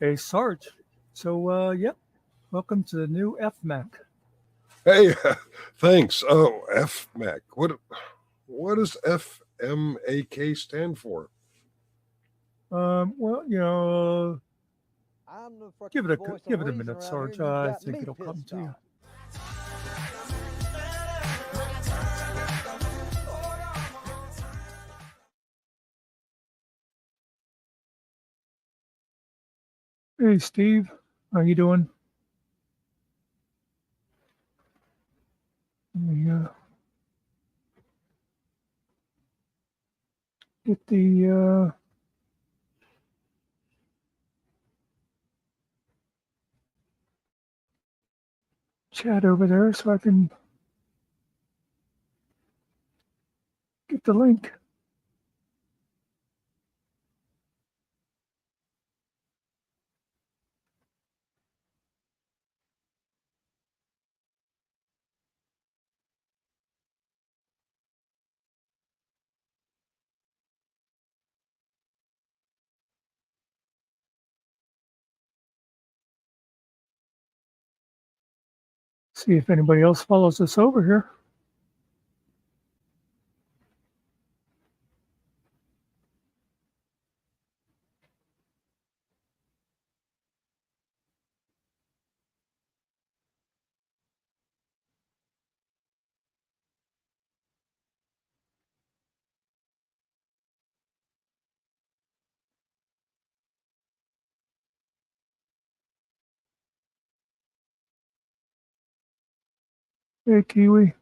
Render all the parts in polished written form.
Okay, Sarge. So, yep. Welcome to the new FMAK. Hey, thanks. Oh, FMAK. What does FMAK stand for? Well, I'm the give fucking it voice a of reason minute, around Sarge. here, and you I got think me it'll come pissed to you. Hey, Steve. How you doing? Let me get the chat over there so I can get the link. See if anybody else follows us over here. Hey, Kiwi.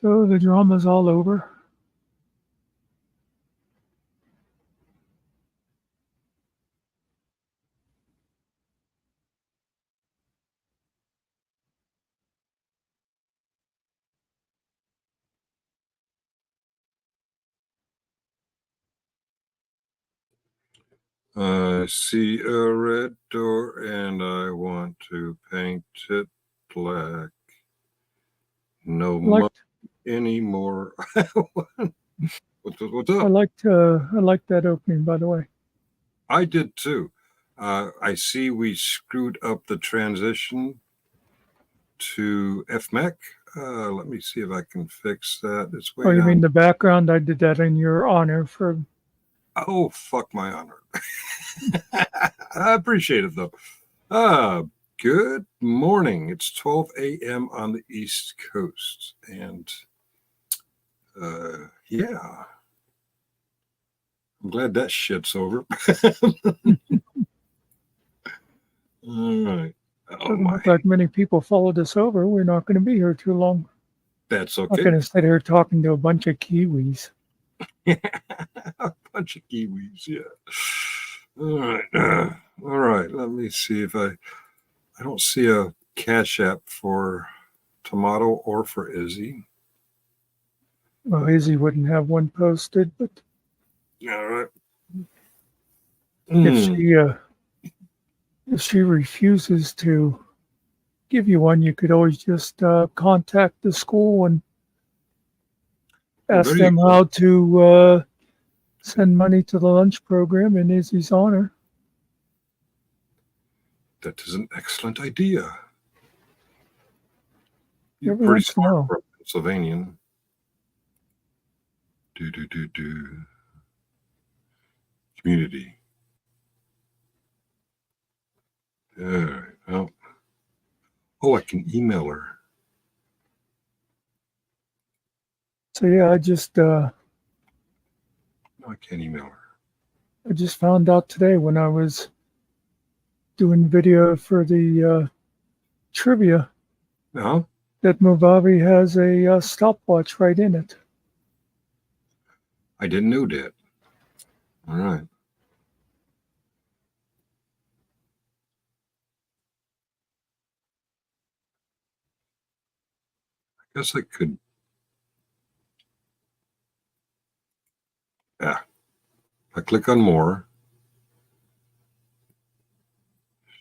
So the drama's all over. I see a red door and I want to paint it black. No muck anymore. What's up? I liked that opening, by the way. I did too. I see we screwed up the transition to FMAK. Let me see if I can fix that. It's way Oh, you down. mean the background? I did that in your honor for. Oh, fuck my honor. I appreciate it though. Good morning. It's 12 a.m. on the East Coast. And yeah. I'm glad that shit's over. All right. Doesn't look like many people followed us over. We're not going to be here too long. That's I'm okay. not going to sit here talking to a bunch of Kiwis. A bunch of Kiwis, yeah. All right. All right. Let me see if I don't see a Cash App for Tomato or for Izzy. Well, Izzy wouldn't have one posted, but All right. if she refuses to give you one, you could always just contact the school and ask them how to send money to the lunch program in Izzy's honor. That is an excellent idea. You're Every pretty once in a smart while. for a Pennsylvanian. Community. All right. Oh, I can email her. So yeah, I just No, I can't email her. I just found out today when I was doing video for the trivia No, that Movavi has a stopwatch right in it. I didn't know that. All right. I guess I could. Yeah. I click on more.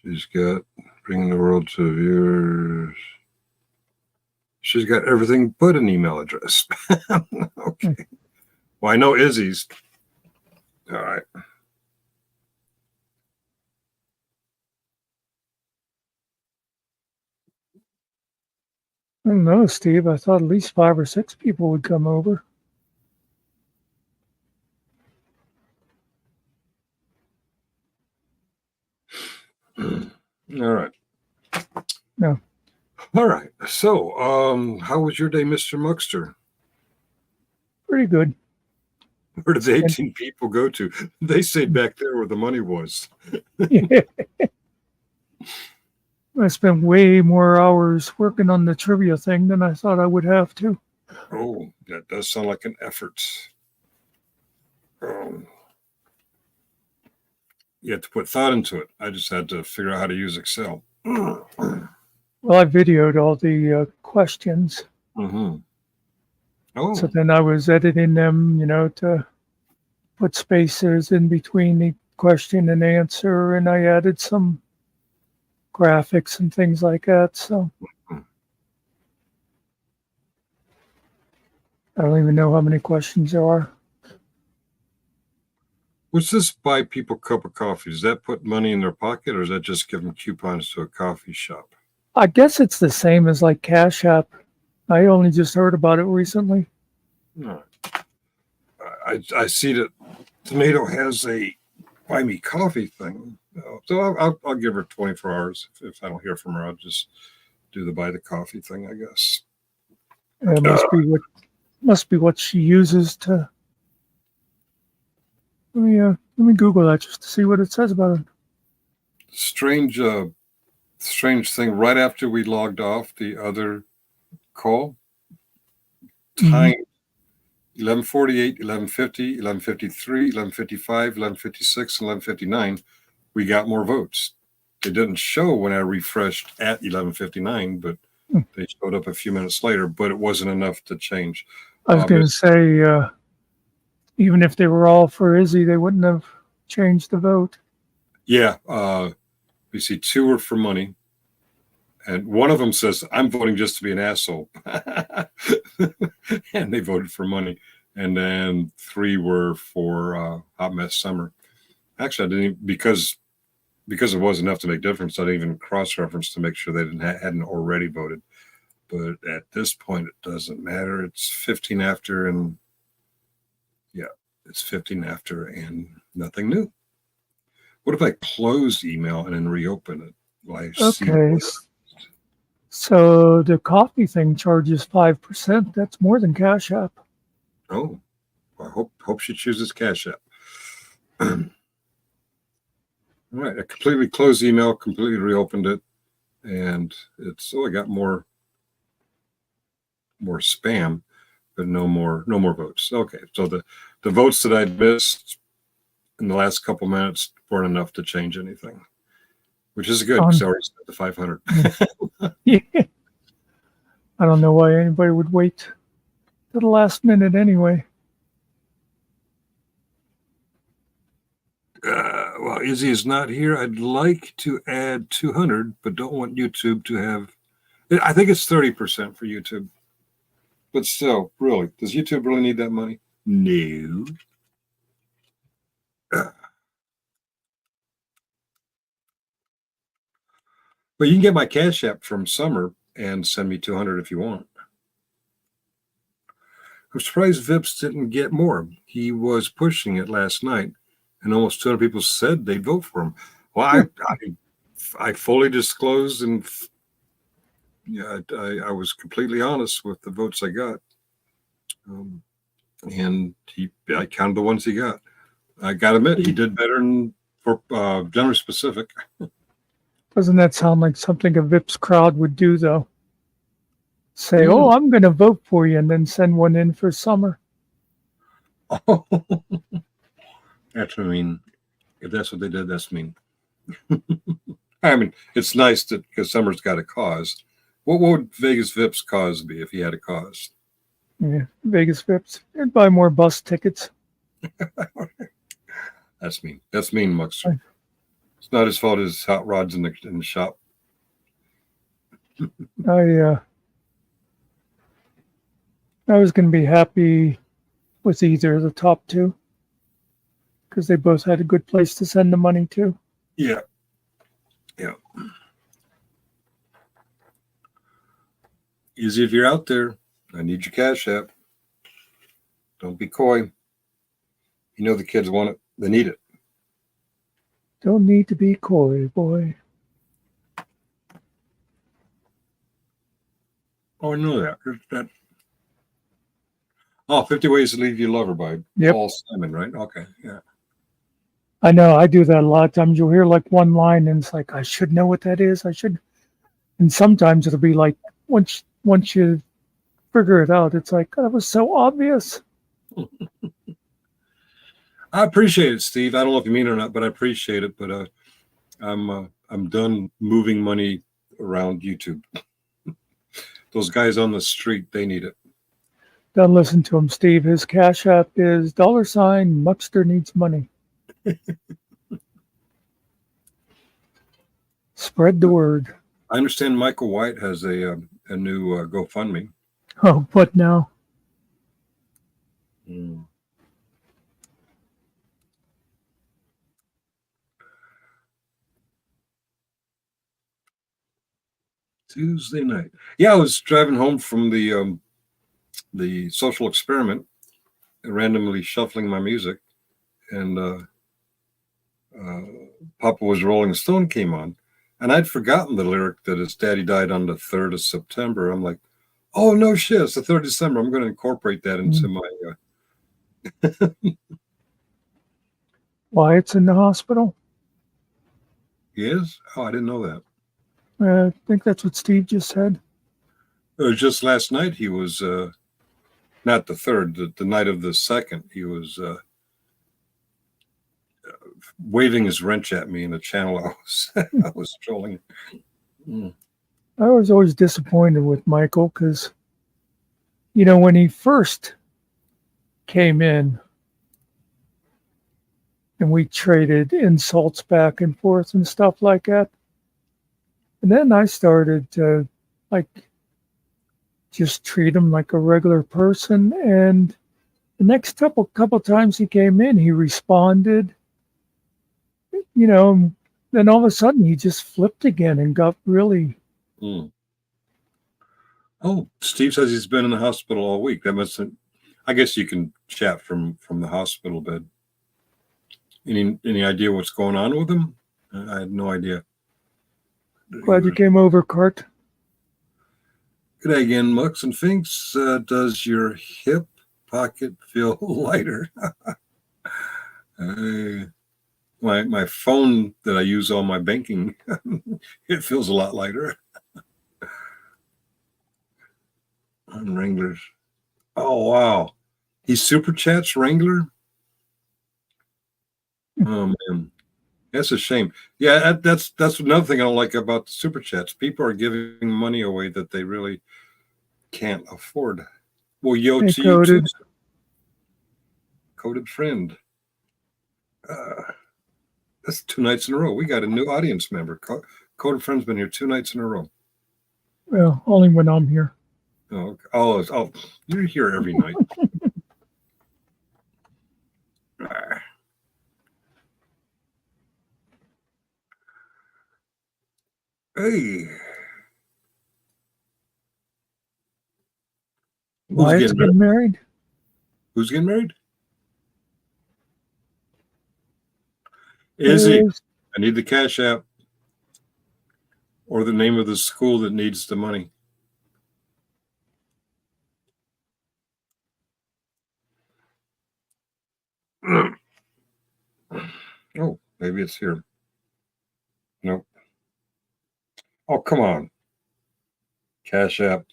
She's got bringing the world to viewers. She's got everything but an email address. Okay. Well, I know Izzy's. All right. I don't know, Steve. I thought at least 5 or 6 people would come over. All right. No. All right. So, how was your day, Mr. Muckster? Pretty good. Where did the 18 people go to? They stayed back there where the money was. Yeah. I spent way more hours working on the trivia thing than I thought I would have to. Oh, that does sound like an effort. You have to put thought into it. I just had to figure out how to use Excel. Well, I videoed all the questions. Mm-hmm. Oh, So then I was editing them, to put spacers in between the question and answer, and I added some graphics and things like that. So I don't even know how many questions there are. what's this buy people a cup of coffee? Does that put money in their pocket, or is that just give them coupons to a coffee shop? I guess it's the same as like Cash App. I only just heard about it recently. No. I see that Tomato has a buy me coffee thing. So I'll give her 24 hours. If I don't hear from her, I'll just do the buy the coffee thing, I guess. It must be what she uses to. Let me Google that just to see what it says about it. Strange thing. Right after we logged off the other call, time 11:48, 11:50, 11:53, 11:55, 11:56, and 11:59. We got more votes. It didn't show when I refreshed at 11:59, but they showed up a few minutes later. But it wasn't enough to change. I was going to say, even if they were all for Izzy, they wouldn't have changed the vote. Yeah, we see 2 are for money, and one of them says, "I'm voting just to be an asshole," and they voted for money. And then 3 were for Hot Mess Summer. Actually, I didn't even, because it was enough to make difference. I didn't even cross-reference to make sure they hadn't already voted. But at this point, it doesn't matter. It's 15 after, and it's 15 after, and nothing new. What if I close email and then reopen it? Okay. So the coffee thing charges 5%. That's more than Cash App. Oh, I hope she chooses Cash App. All right, I completely closed email, completely reopened it, and I got more spam, but no more votes. Okay, so the votes that I'd missed in the last couple minutes weren't enough to change anything, which is good because I already spent the 500. Yeah. I don't know why anybody would wait to the last minute anyway. Well, Izzy is not here. I'd like to add 200, but don't want YouTube to have. I think it's 30% for YouTube. But still, really, does YouTube really need that money? No. But you can get my Cash App from Summer and send me 200 if you want. I'm surprised Vips didn't get more. He was pushing it last night, and almost 200 people said they'd vote for him. Well, I fully disclosed, and I was completely honest with the votes I got, and I counted the ones he got. I got to admit, he did better than for Generally Specific. Doesn't that sound like something a Vips crowd would do, though? Say, Mm. oh, I'm going to vote for you, and then send one in for summer. Oh, that's mean. If that's what they did, that's mean. I mean, it's nice that because Summer's got a cause. What would Vegas Vip's cause be if he had a cause? Yeah, Vegas Vips. And buy more bus tickets. That's mean. That's mean, Muckster. It's not his fault. His hot rod's in the shop. I was going to be happy with either of the top two because they both had a good place to send the money to. Yeah. Yeah. Easy if you're out there. I need your Cash App. Don't be coy. You know the kids want it. They need it. Don't need to be coy, boy. Oh, I know that. Oh, 50 Ways to Leave Your Lover by Paul Simon, right? Okay, yeah. I know. I do that a lot of times. You'll hear like one line and it's like, I should know what that is. I should. And sometimes it'll be like, once you figure it out, it's like, that was so obvious. I appreciate it, Steve. I don't know if you mean it or not, but I appreciate it. But I'm done moving money around YouTube. Those guys on the street, they need it. Don't listen to him, Steve. His Cash App is $ Muckster needs money. Spread the word. I understand Michael White has a new GoFundMe. Oh, what now? Tuesday night. Yeah, I was driving home from the social experiment, randomly shuffling my music, and Papa Was Rolling Stone came on, and I'd forgotten the lyric that his daddy died on the 3rd of September. I'm like, oh, no shit, it's the 3rd of December. I'm going to incorporate that into my... Wyatt's in the hospital? He is? Oh, I didn't know that. I think that's what Steve just said. It was just last night he was, not the 3rd, the night of the 2nd, he was waving his wrench at me in the channel I was trolling. I was always disappointed with Michael because, you know, when he first came in and we traded insults back and forth and stuff like that, and then I started to like just treat him like a regular person. And the next couple times he came in, he responded, you know, then all of a sudden he just flipped again and got really. Oh, Steve says he's been in the hospital all week. That must. I guess you can chat from the hospital bed. Any idea what's going on with him? I had no idea. Glad you came over, Cart. Good day again, Mucks and Finks. Does your hip pocket feel lighter? My phone that I use on my banking, it feels a lot lighter. On Wranglers. Oh, wow. He super chats Wrangler? Oh, man. That's a shame. Yeah, that's another thing I don't like about the super chats. People are giving money away that they really can't afford. Well, yo, Hey, to you too. Coded. Coded friend. That's 2 nights in a row. We got a new audience member. Coded friend's been here 2 nights in a row. Well, only when I'm here. Oh, you're here every night. Hey. Wyatt's getting married? Who's getting married? Is he? I need the Cash App or the name of the school that needs the money. Oh, maybe it's here. Nope. Oh, come on. Cash App.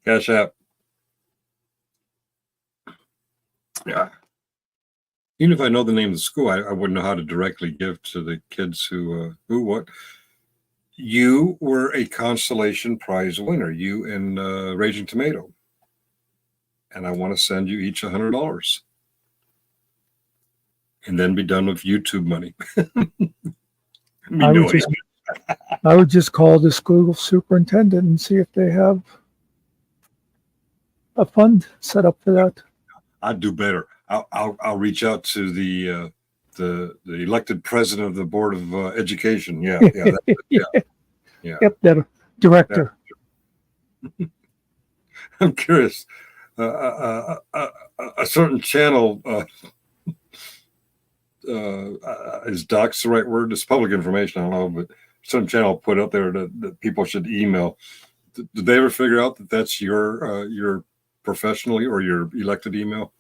Cash App. Yeah. Even if I know the name of the school, I wouldn't know how to directly give to the kids who what. You were a consolation prize winner, you and Raging Tomato. And I want to send you each $100. And then be done with YouTube money. I would just call the school superintendent and see if they have a fund set up for that. I'd do better. I'll reach out to the elected president of the Board of Education. Yeah. Yep, that director. Yeah. I'm curious. A certain channel is docs the right word? It's public information. I don't know, but some channel put out there that people should email. Did they ever figure out that that's your professionally or your elected email?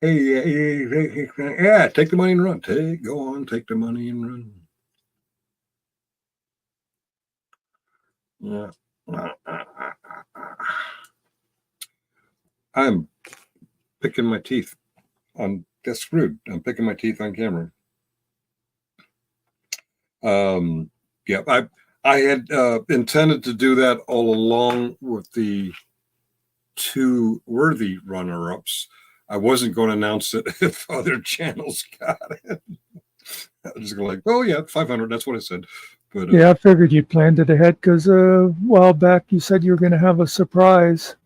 Hey, yeah, take the money and run. Go on, take the money and run. Yeah. I'm picking my teeth on. That's screwed. I'm picking my teeth on camera. Yeah, I had intended to do that all along with the two worthy runner-ups. I wasn't going to announce it if other channels got it. I was just going like, oh yeah, 500. That's what I said. But yeah, I figured you planned it ahead because a while back you said you were going to have a surprise.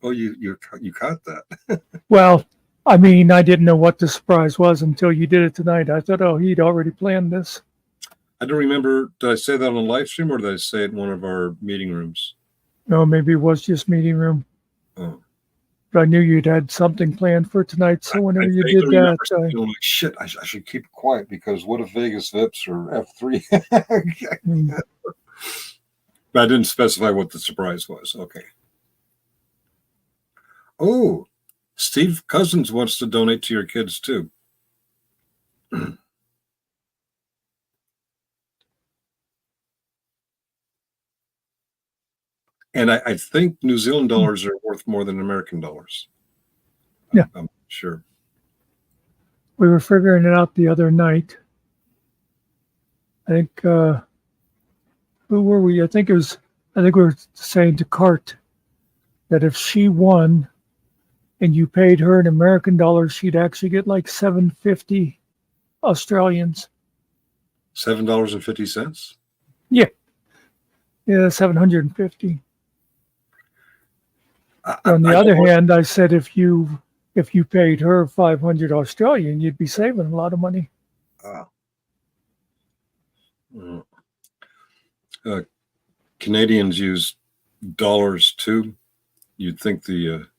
Oh, you caught that. Well, I mean, I didn't know what the surprise was until you did it tonight. I thought, oh, he'd already planned this. I don't remember. Did I say that on a live stream or did I say it in one of our meeting rooms? No, maybe it was just meeting room. Oh. But I knew you'd had something planned for tonight. So whenever you did that, I'm like, shit, I should keep it quiet because what if Vegas Vips or F3? But I didn't specify what the surprise was. Okay. Oh, Steve Cousins wants to donate to your kids too. And I think New Zealand dollars are worth more than American dollars. Yeah. I'm sure. We were figuring it out the other night. I think, who were we? I think we were saying to Cart that if she won and you paid her in American dollars, she'd actually get like 750 Australians. $7.50? Yeah. Yeah, 750. On the other hand, I said if you paid her 500 Australian, you'd be saving a lot of money. Canadians use dollars too. You'd think the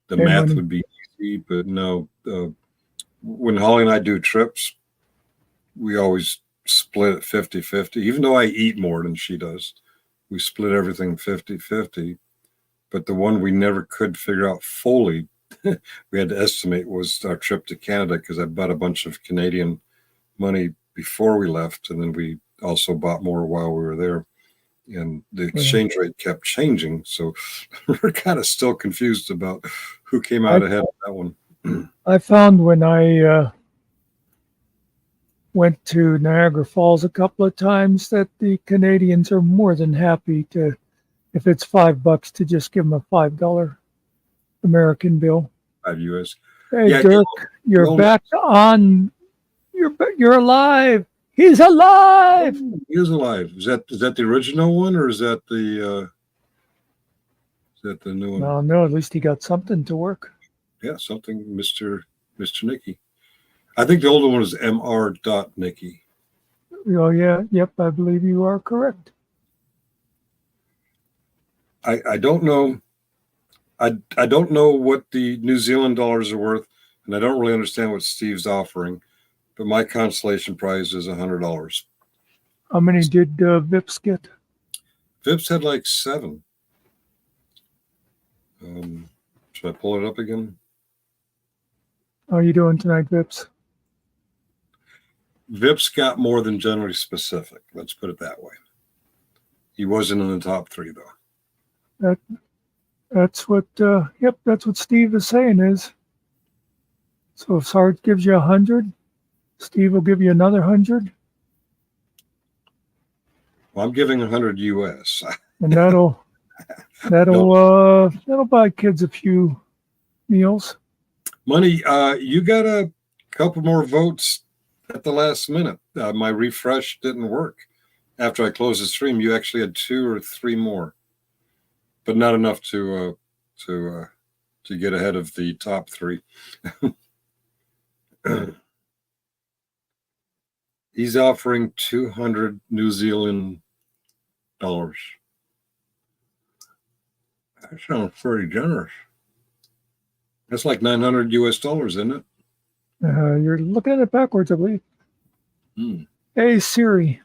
math would be easy, but no. When Holly and I do trips, we always split it 50-50. Even though I eat more than she does, we split everything 50-50. But the one we never could figure out fully, we had to estimate, was our trip to Canada because I bought a bunch of Canadian money before we left, and then we also bought more while we were there. And the exchange rate kept changing, so we're kind of still confused about who came out ahead of that one. I found when I went to Niagara Falls a couple of times that the Canadians are more than happy to, if it's $5, to just give them a $5 American bill. $5 US. Hey, yeah, Dirk, you're back on. You're alive. He's alive. Oh, he is alive. Is that the original one, or is that the new one? No, at least he got something to work. Yeah, something, Mr. Nicky. I think the older one is Mr. Oh yeah, yep. I believe you are correct. I don't know. I don't know what the New Zealand dollars are worth, and I don't really understand what Steve's offering. But my consolation prize is $100. How many did Vips get? Vips had like 7. Should I pull it up again? How are you doing tonight, Vips? Vips got more than generally specific. Let's put it that way. He wasn't in the top 3, though. That's what. Yep, that's what Steve is saying. Is so if Sarge gives you 100, Steve will give you another 100, Well, I'm giving 100 US. and that'll buy kids a few meals. Money, you got a couple more votes at the last minute. My refresh didn't work. After I closed the stream, you actually had 2 or 3 more, but not enough to get ahead of the top 3. He's offering 200 New Zealand dollars. That sounds pretty generous. That's like 900 US dollars, isn't it? You're looking at it backwards, I believe. Hey Siri,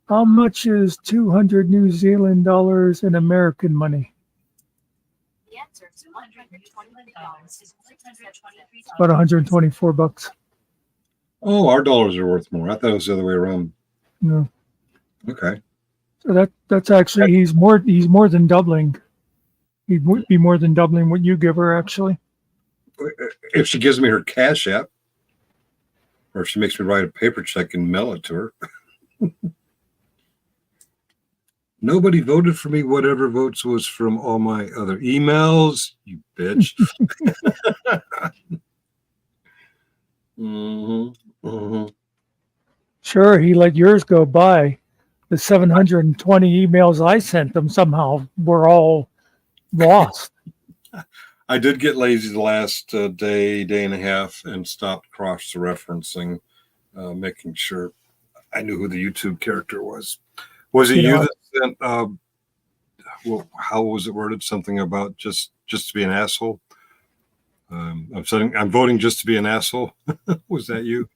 how much is 200 New Zealand dollars in American money? The answer is $120. About 124 bucks. Oh, our dollars are worth more. I thought it was the other way around. No. Okay. So that's actually he's more than doubling. He'd be more than doubling what you give her, actually. If she gives me her Cash App, or if she makes me write a paper check and mail it to her. Nobody voted for me. Whatever votes was from all my other emails. You bitch. Sure, he let yours go by. The 720 emails I sent them somehow were all lost. I did get lazy the last day and a half and stopped cross-referencing, making sure I knew who the YouTube character was. Was it you that sent, well, how was it worded? Something about just to be an asshole? I'm voting just to be an asshole. Was that you?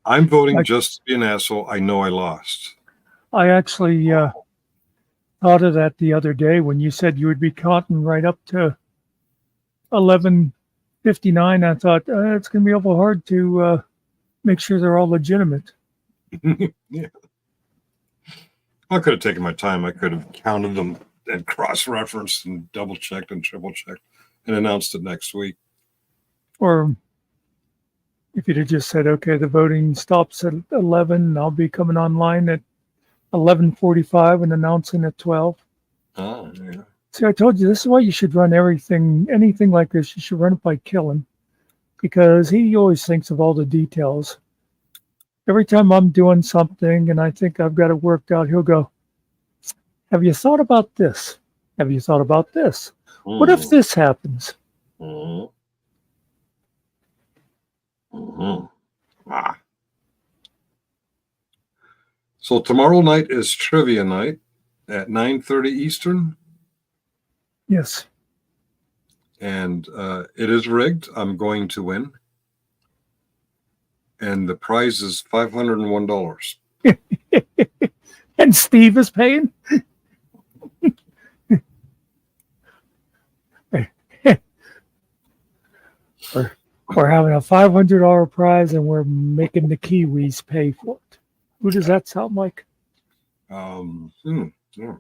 I'm voting just to be an asshole. I know I lost. I actually thought of that the other day when you said you would be counting right up to 11:59. I thought it's going to be awful hard to make sure they're all legitimate. Yeah. I could have taken my time. I could have counted them and cross-referenced and double-checked and triple-checked and announced it next week. Or if you'd have just said, okay, the voting stops at 11, and I'll be coming online at 11:45 and announcing at 12. Oh, yeah. See, I told you, this is why you should run anything like this, you should run it by Killn, because he always thinks of all the details. Every time I'm doing something and I think I've got it worked out, he'll go, have you thought about this? Have you thought about this? What if this happens? So tomorrow night is trivia night at 9:30 Eastern. Yes. And it is rigged. I'm going to win. And the prize is $501. And Steve is paying? We're having a $500 prize and we're making the Kiwis pay for it. Who does that sound like? Yeah.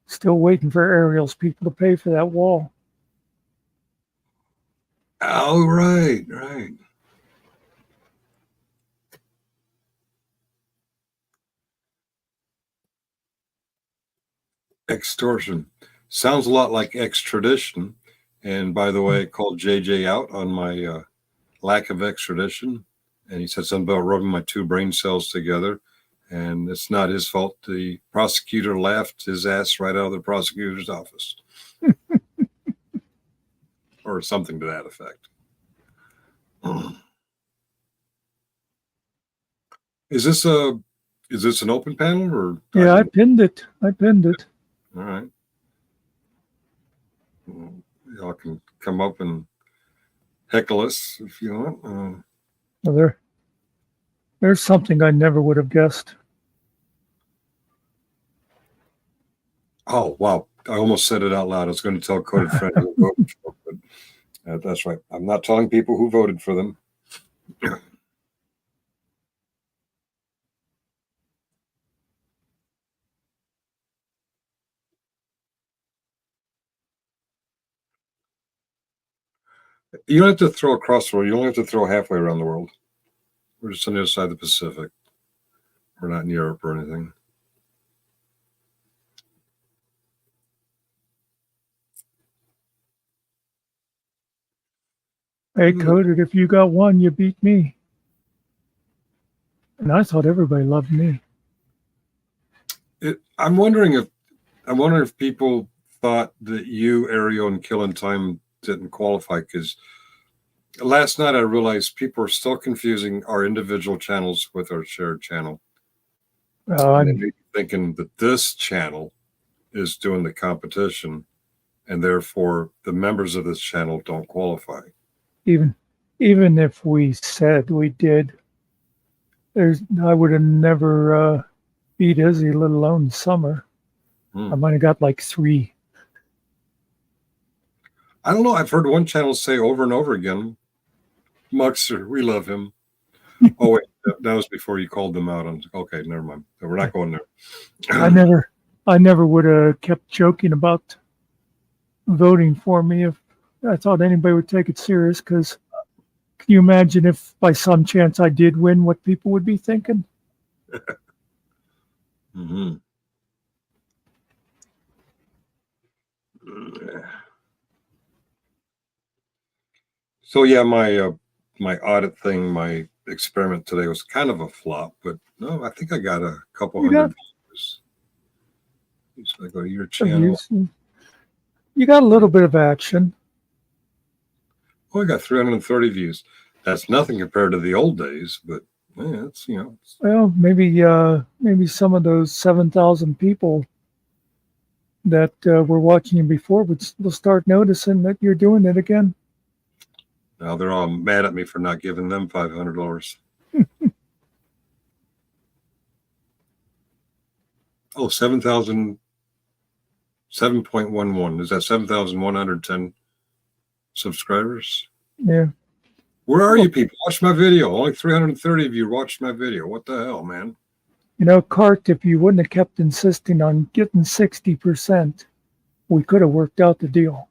Still waiting for Ariel's people to pay for that wall. Oh, right. Extortion. Sounds a lot like extradition. And by the way, I called JJ out on my lack of extradition. And he said something about rubbing my 2 brain cells together. And it's not his fault. The prosecutor laughed his ass right out of the prosecutor's office. Or something to that effect. Is this an open panel or? Yeah, I pinned it. All right. Y'all can come up and heckle us if you want. Well, there's something I never would have guessed. Oh, wow. I almost said it out loud. I was going to tell Coded Friend who voted for it, but that's right. I'm not telling people who voted for them. You don't have to throw across the world. You only have to throw halfway around the world. We're just on the other side of the Pacific. We're not in Europe or anything. Hey, Coded, if you got one, you beat me. And I thought everybody loved me. I'm wondering if people thought that you, Ariel, and Killintimepassnthru didn't qualify, because last night I realized people are still confusing our individual channels with our shared channel. And they may be thinking that this channel is doing the competition, and therefore the members of this channel don't qualify. Even if we said we did, I would have never beat Izzy, let alone Summer. I might have got like 3. I don't know. I've heard one channel say over and over again, Muckster, we love him. Oh, wait, that was before you called them out. Okay, never mind. We're not going there. I never would have kept joking about voting for me if I thought anybody would take it serious, because can you imagine if by some chance I did win, what people would be thinking? Mm-hmm. So yeah, my audit thing, my experiment today was kind of a flop, but no, I think I got a couple hundred views. So I go to your channel. You got a little bit of action. Oh, I got 330 views. That's nothing compared to the old days, but yeah, it's, you know. Well, maybe some of those 7,000 people that were watching you before will start noticing that you're doing it again. Now they're all mad at me for not giving them $500. Oh, 7,000, 7.11. Is that 7,110 subscribers? Yeah. Where are you people? Watch my video. Only 330 of you watched my video. What the hell, man? You know, Cart, if you wouldn't have kept insisting on getting 60%, we could have worked out the deal.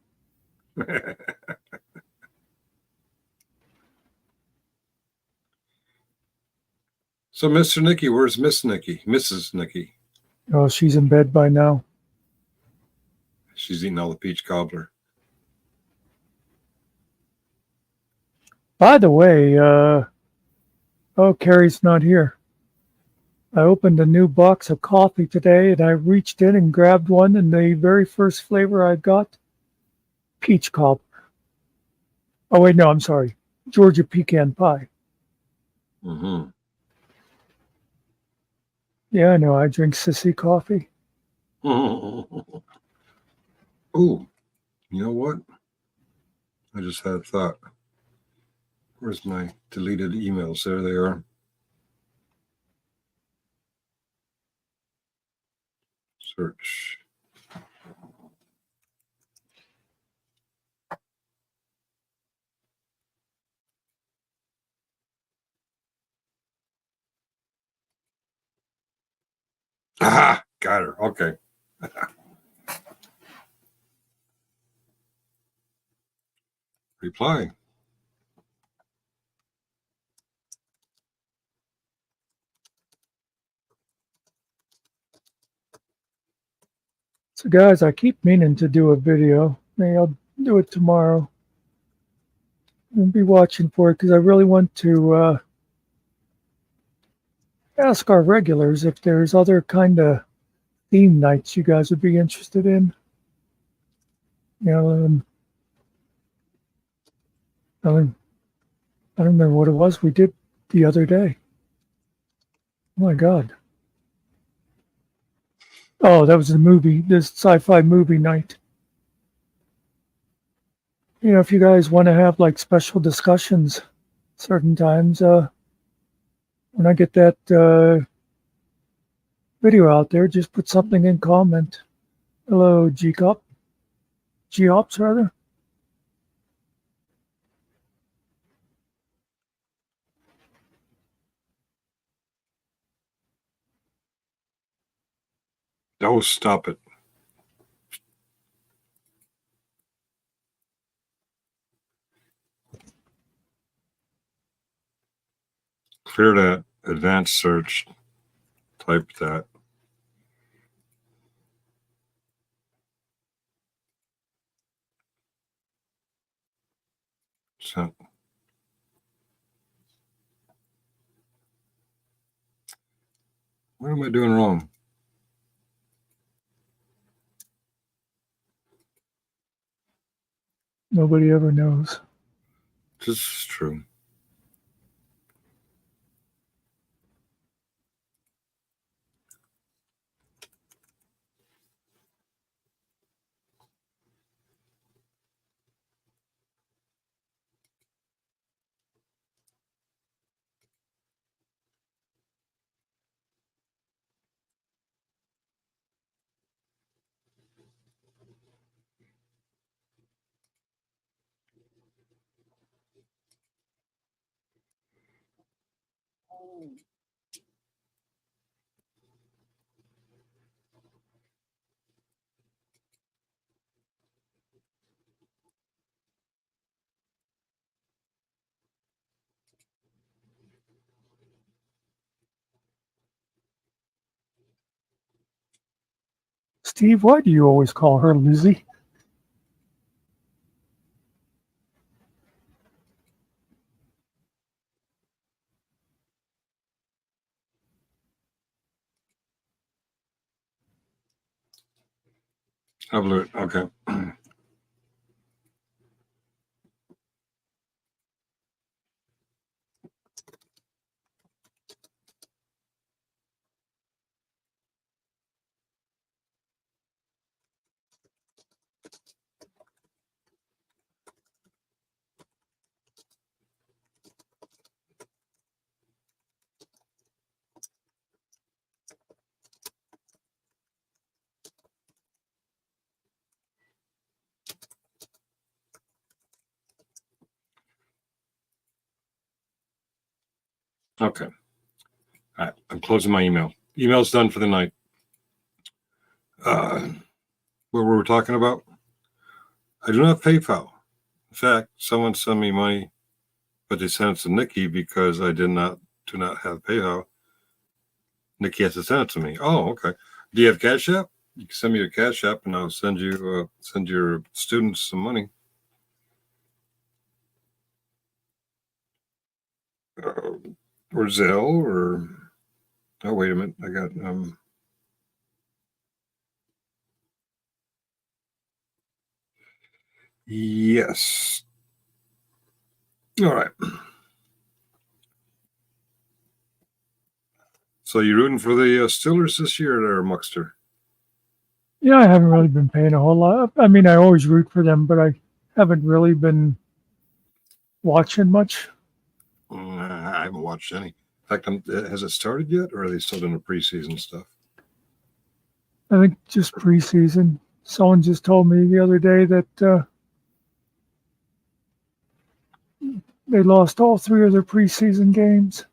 So, Mr. Nikki, where's Miss Nikki? Mrs. Nikki? Oh, she's in bed by now. She's eating all the peach cobbler. By the way, Carrie's not here. I opened a new box of coffee today, and I reached in and grabbed one, and the very first flavor I got, peach cobbler. Oh, wait, no, I'm sorry. Georgia pecan pie. Mm-hmm. Yeah, I know. I drink sissy coffee. Ooh, you know what? I just had a thought. Where's my deleted emails? There they are. Search. Ah, got her. Okay. Reply. So, guys, I keep meaning to do a video. Maybe I'll do it tomorrow. I'll be watching for it because I really want to ask our regulars if there's other kind of theme nights you guys would be interested in. You know, I don't remember what it was we did the other day. Oh my God. Oh, that was the movie, this sci-fi movie night. if you guys want to have like special discussions certain times, when I get that video out there, just put something in comment. Hello, G-Cop. G-Ops, rather. Oh, stop it. Clear that. Advanced search. Type that. Sent. What am I doing wrong? Nobody ever knows. This is true. Steve, why do you always call her Lizzie? I blew it. Okay. Okay. All right. I'm closing my email. Email's done for the night. What were we talking about? I do not have PayPal. In fact, someone sent me money, but they sent it to Nikki because I do not have PayPal. Nikki has to send it to me. Oh, okay. Do you have Cash App? You can send me your Cash App, and I'll send you send your students some money. Or Zelle, or oh, wait a minute. I got yes. All right. So you rooting for the Steelers this year, there, Muckster? Yeah, I haven't really been paying a whole lot. I mean, I always root for them, but I haven't really been watching much. I haven't watched any. In fact, has it started yet, or are they still doing the preseason stuff? I think just preseason. Someone just told me the other day that they lost all 3 of their preseason games.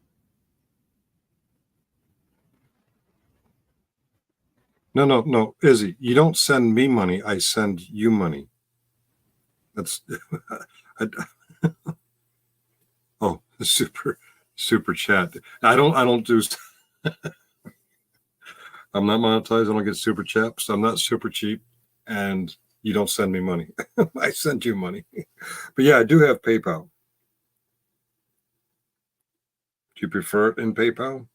No, Izzy, you don't send me money. I send you money. That's oh, the super chat. I don't do. I'm not monetized. I don't get super chats. I'm not super cheap, and you don't send me money. I send you money. But yeah, I do have PayPal. Do you prefer it in PayPal?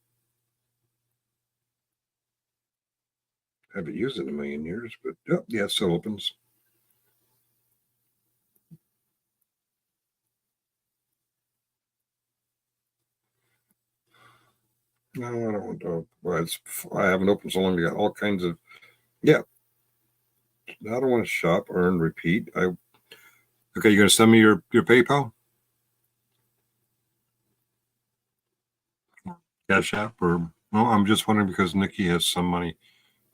I haven't used it in a million years, but yeah, it still opens. No, I don't want to. Well, I haven't opened so long. I got all kinds of. Yeah, I don't want to shop, earn, repeat. I Okay, you're gonna send me your PayPal? No. Cash App or no? I'm just wondering because Nikki has some money,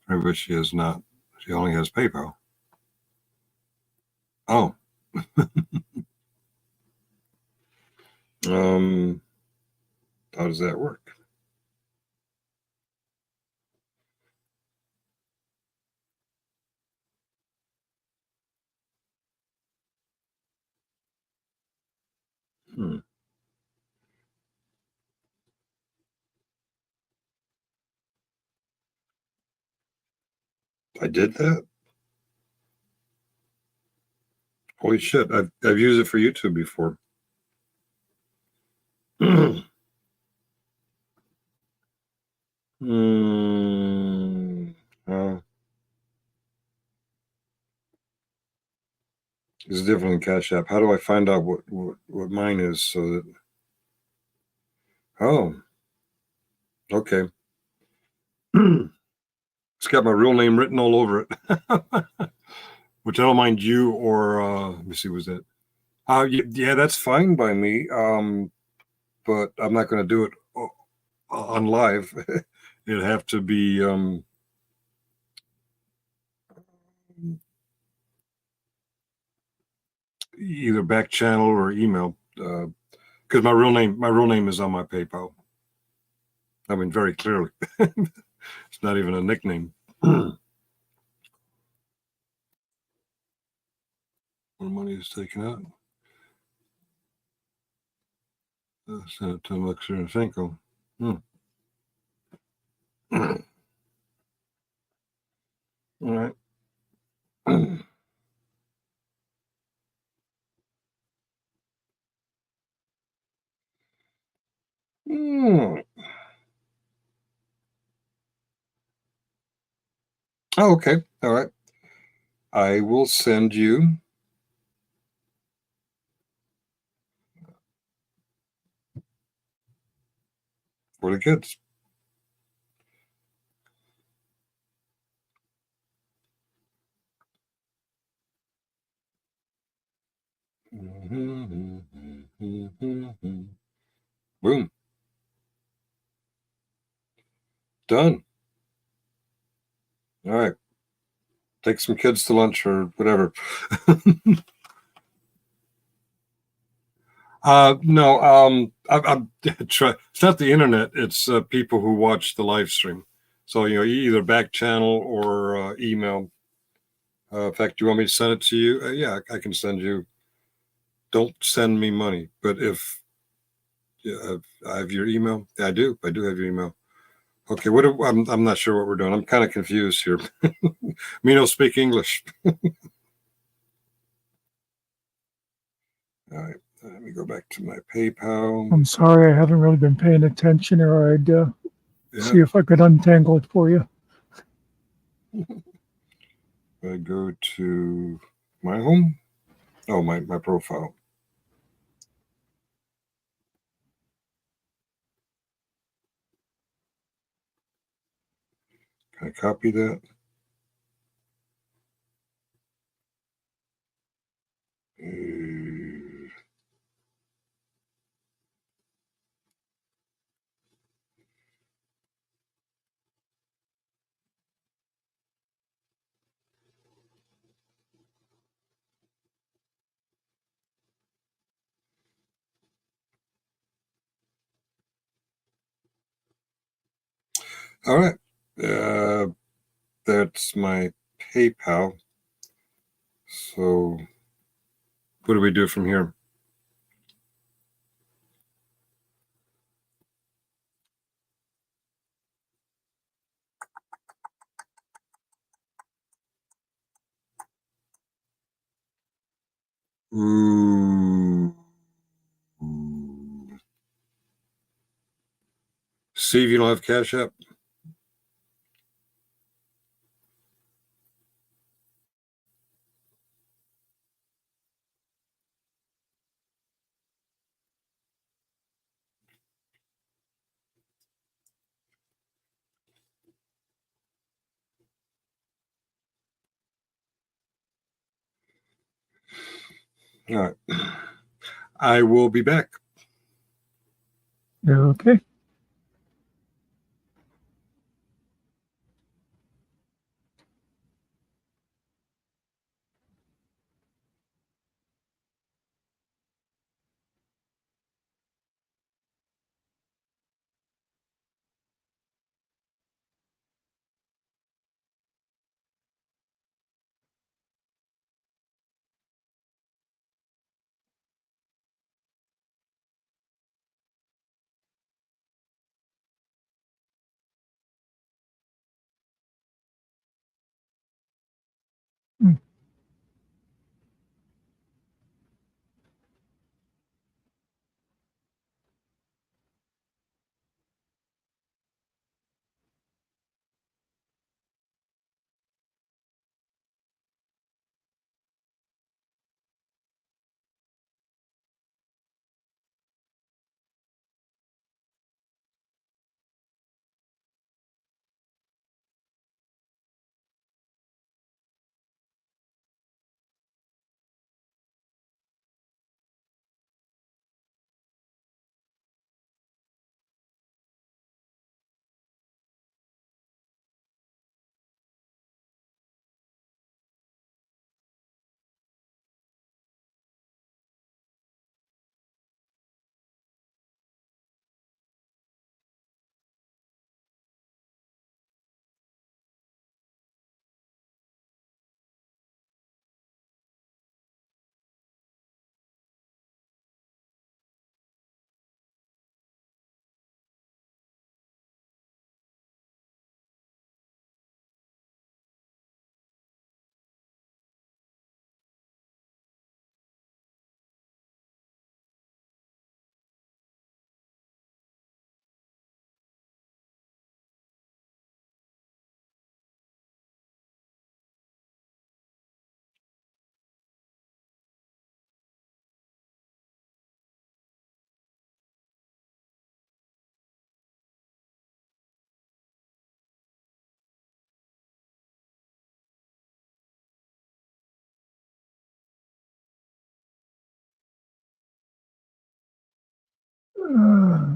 but she has not. She only has PayPal. Oh. How does that work? Hmm. I did that? Holy shit. I've used it for YouTube before. Uh, it's different than Cash App. How do I find out what mine is so that oh, okay. It's got my real name written all over it. Which I don't mind you or let me see, was that yeah, that's fine by me. But I'm not gonna do it on live. It'd have to be either back channel or email. Because my real name is on my PayPal. I mean, very clearly. It's not even a nickname. When money is taken out, send it to Muckster and Finkel. All right. Oh, okay. All right. I will send you for the kids. Boom. Done. All right. Take some kids to lunch or whatever. No, I'm try. It's not the internet. It's people who watch the live stream. So either back channel or email. In fact, you want me to send it to you? Yeah, I can send you. Don't send me money, but if I have your email, yeah, I do. I do have your email. Okay, I'm not sure what we're doing. I'm kind of confused here. Me no speak English. All right, let me go back to my PayPal. I'm sorry, I haven't really been paying attention, or I'd see Yeah, if I could untangle it for you. I go to my home. Oh, my profile. Can I copy that? All right. That's my PayPal. So what do we do from here? Ooh. Steve, you don't have Cash App? All right. I will be back. Okay. Hmm.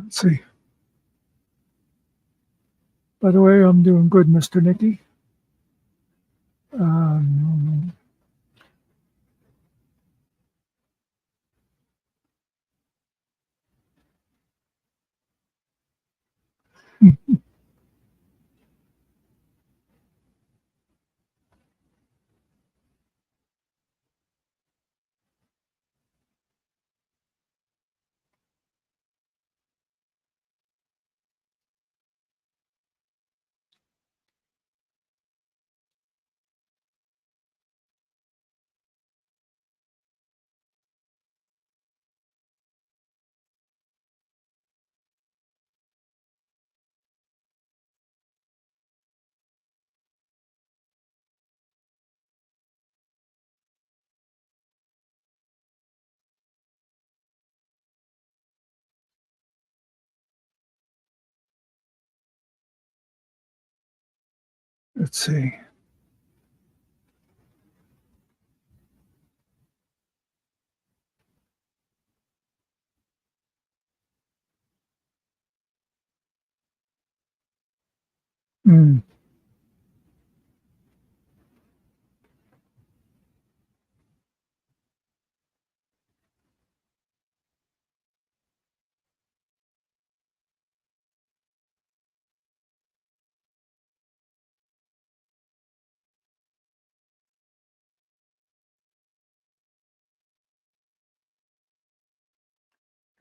Let's see. By the way, I'm doing good, Mr. Nicky. Um, let's see. Hmm.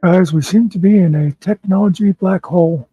Guys, we seem to be in a technology black hole.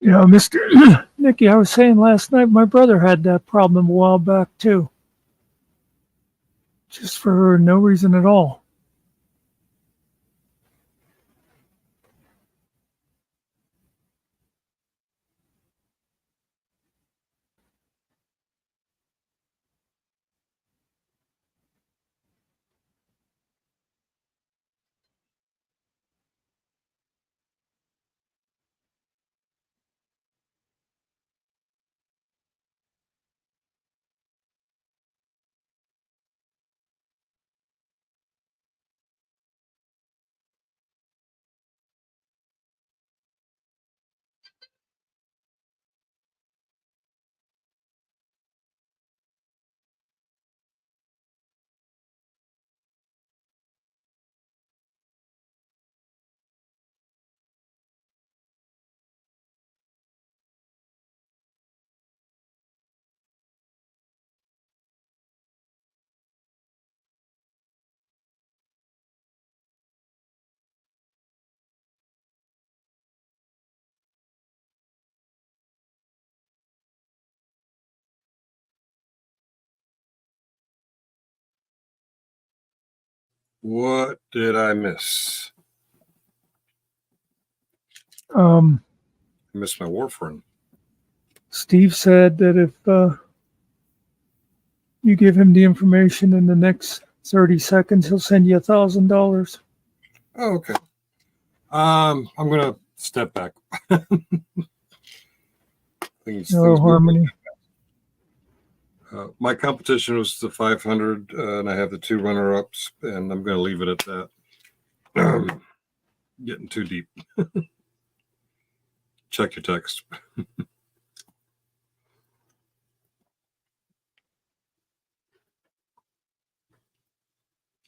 You know, Mr. Nicky, I was saying last night my brother had that problem a while back too. Just for no reason at all. What did I miss? Um, I missed my warfarin. Steve said that if you give him the information in the next 30 seconds, he'll send you $1,000. Oh, okay. I'm gonna step back. things Hello, move. Harmony. My competition was the 500, and I have the 2 runner-ups, and I'm going to leave it at that. Getting too deep. Check your text.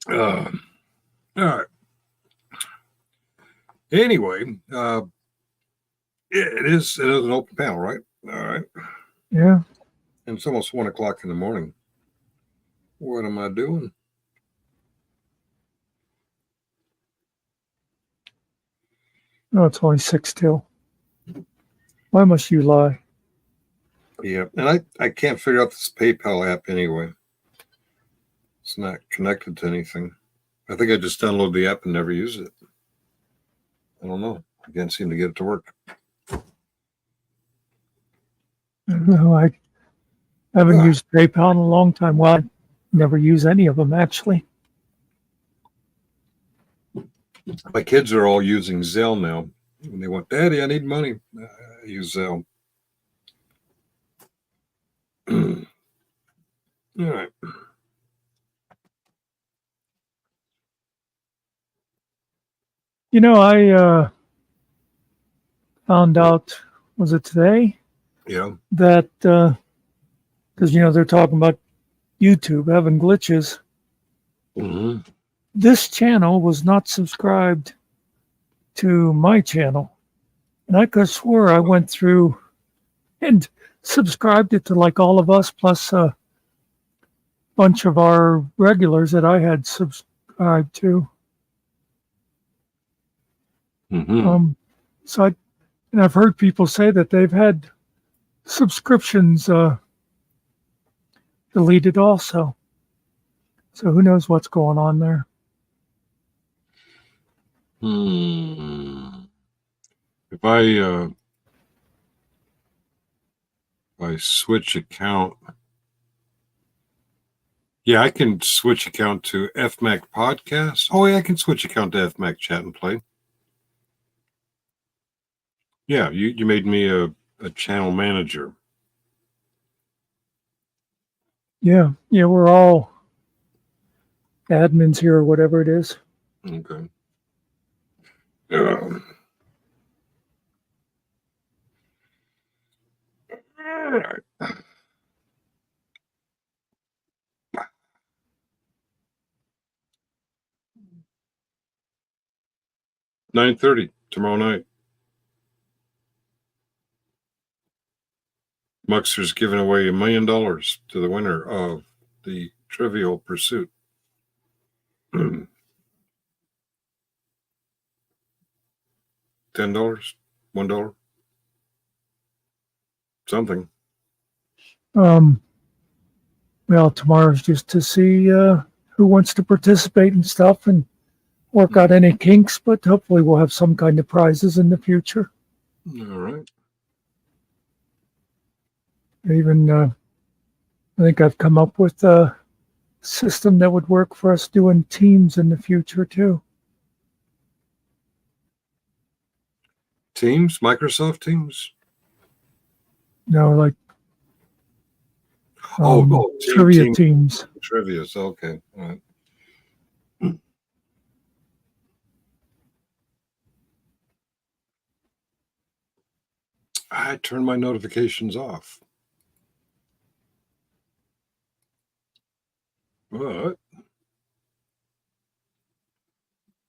All right. Anyway, it is an open panel, right? All right. Yeah. And it's almost 1 o'clock in the morning. What am I doing? No, it's only 6 till. Why must you lie? Yeah, and I can't figure out this PayPal app anyway. It's not connected to anything. I think I just downloaded the app and never used it. I don't know. I can't seem to get it to work. I don't know. I haven't used PayPal in a long time. Well, I never use any of them, actually. My kids are all using Zelle now. And they want, Daddy, I need money. I use Zelle. All right. You know, I found out, was it today? Yeah. That, because, you know, they're talking about YouTube having glitches. Mm-hmm. This channel was not subscribed to my channel. And I could have swore I went through and subscribed it to like all of us, plus a bunch of our regulars that I had subscribed to. Mm-hmm. So and I've heard people say that they've had subscriptions deleted also. So who knows what's going on there? If I switch account, yeah, I can switch account to FMAK podcast. Oh, yeah, I can switch account to FMAK chat and play. Yeah, you made me a channel manager. Yeah, we're all admins here or whatever it is. Okay. All right. 9:30 tomorrow night. Muckster's giving away $1 million to the winner of the Trivial Pursuit. $10, $1. something. Well, tomorrow's just to see who wants to participate and stuff and work out any kinks, but hopefully we'll have some kind of prizes in the future. All right. Even, I think I've come up with a system that would work for us doing teams in the future too. Teams, Microsoft Teams. No, like Team, trivia teams. Trivia's okay. All right. I turned my notifications off. But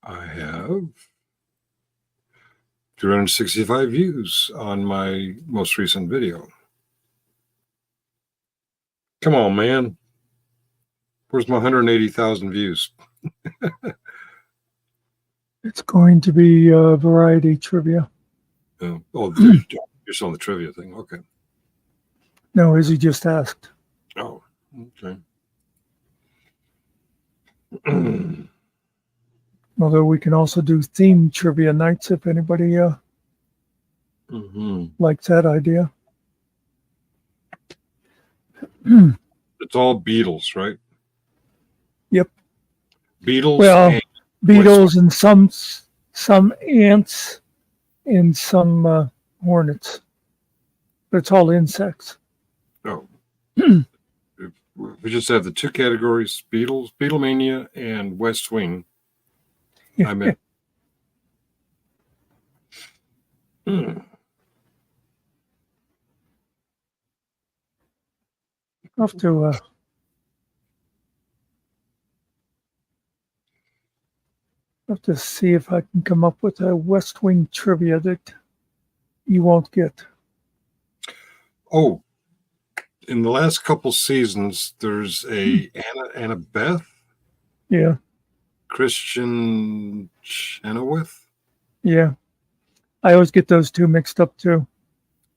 I have 365 views on my most recent video. Come on, man. Where's my 180,000 views? It's going to be variety trivia. You're still on the trivia thing. Okay. No, Izzy just asked. Oh, okay. Although we can also do themed trivia nights if anybody likes that idea. It's all Beatles, right? Yep. Beatles. Well, and beetles and some ants and some hornets. But it's all insects. Oh. We just have the two categories: Beatles, Beatlemania, and West Wing. I'm in. I'll have to see if I can come up with a West Wing trivia that you won't get. Oh, in the last couple seasons, there's a Anna Beth. Yeah. Christian Chenoweth. Yeah. I always get those two mixed up too.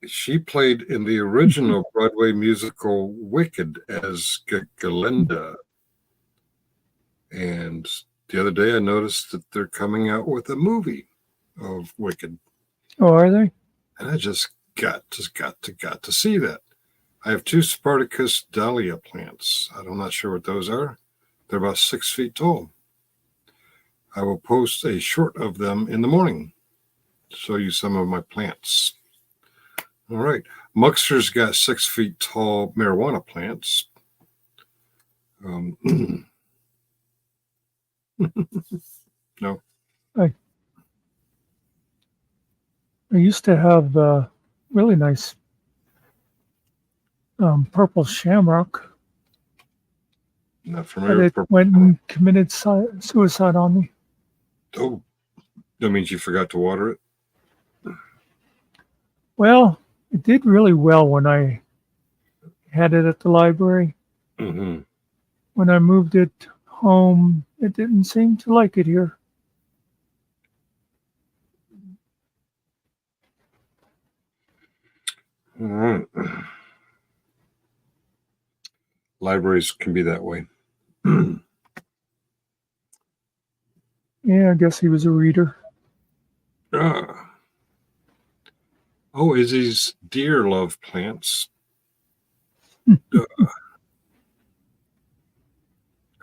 She played in the original Broadway musical Wicked as Galinda. And the other day I noticed that they're coming out with a movie of Wicked. Oh, are they? And I just got to see that. I have 2 Spartacus dahlia plants. I'm not sure what those are. They're about 6 feet tall. I will post a short of them in the morning. Show you some of my plants. All right. Muckster's got 6 feet tall marijuana plants. No. I used to have really nice purple shamrock. Not familiar with But it went and committed suicide on me. Oh, that means you forgot to water it? Well, it did really well when I had it at the library. Mm-hmm. When I moved it home, it didn't seem to like it here. All right. Libraries can be that way. Yeah, I guess he was a reader. Oh, Izzy's deer love plants. Have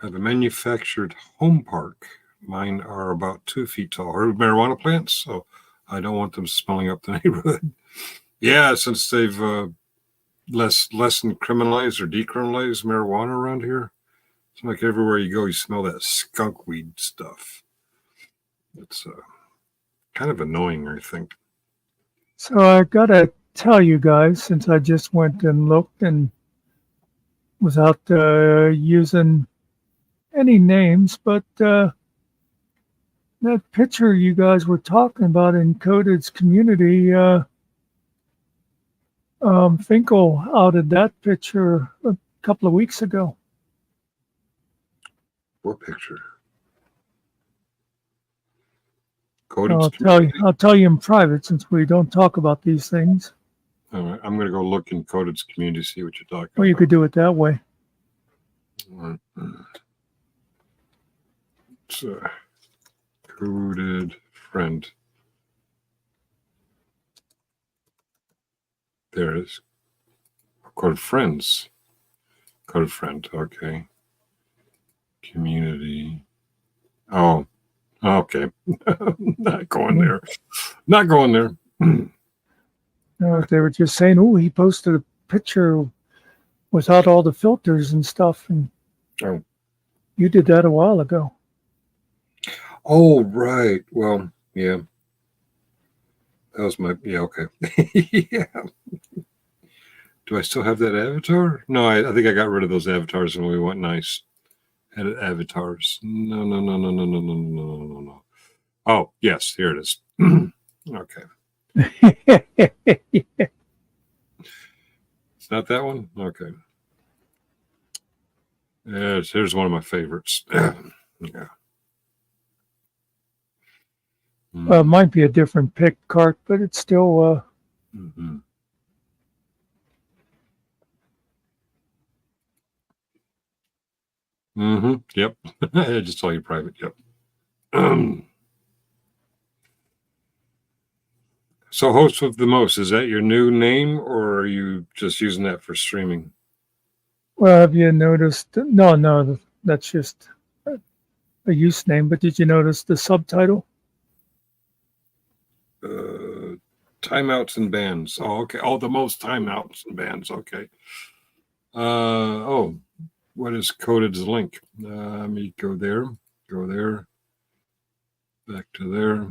a manufactured home park. Mine are about 2 feet tall. Or marijuana plants, so I don't want them smelling up the neighborhood. Yeah, since they've less than criminalized or decriminalized marijuana around here, it's like everywhere you go, you smell that skunk weed stuff. It's kind of annoying, I think. So I gotta tell you guys, since I just went and looked and without using any names, but that picture you guys were talking about in Coded's community, Finkel outed that picture a couple of weeks ago. What picture? I'll tell you in private since we don't talk about these things. All right, I'm going to go look in Coded's community, see what you're talking Or you about. could do it that way. All right. It's Coded friend. There it is. Coded friends. Coded friend. Okay. Community. Oh, okay. Not going there. Not going there. No, they were just saying, oh, he posted a picture without all the filters and stuff. And Oh. you did that a while ago. Oh, right. Well, yeah. That was my, yeah, okay. Yeah. Do I still have that avatar? No, I think I got rid of those avatars when we went nice. Edit avatars. No. Oh, yes, here it is. Okay. It's not that one? Okay. Yes, here's one of my favorites. Yeah. It might be a different pick cart, but it's still. Mm-hmm. Mm-hmm. Yep. I just told you private. Yep. So, host of the most, is that your new name, or are you just using that for streaming? Well, have you noticed? No, that's just a use name. But did you notice the subtitle? Timeouts and bans. Oh, okay. Oh, the most timeouts and bans. Okay. Oh, what is Coded's link? Let me go there. Go there. Back to there.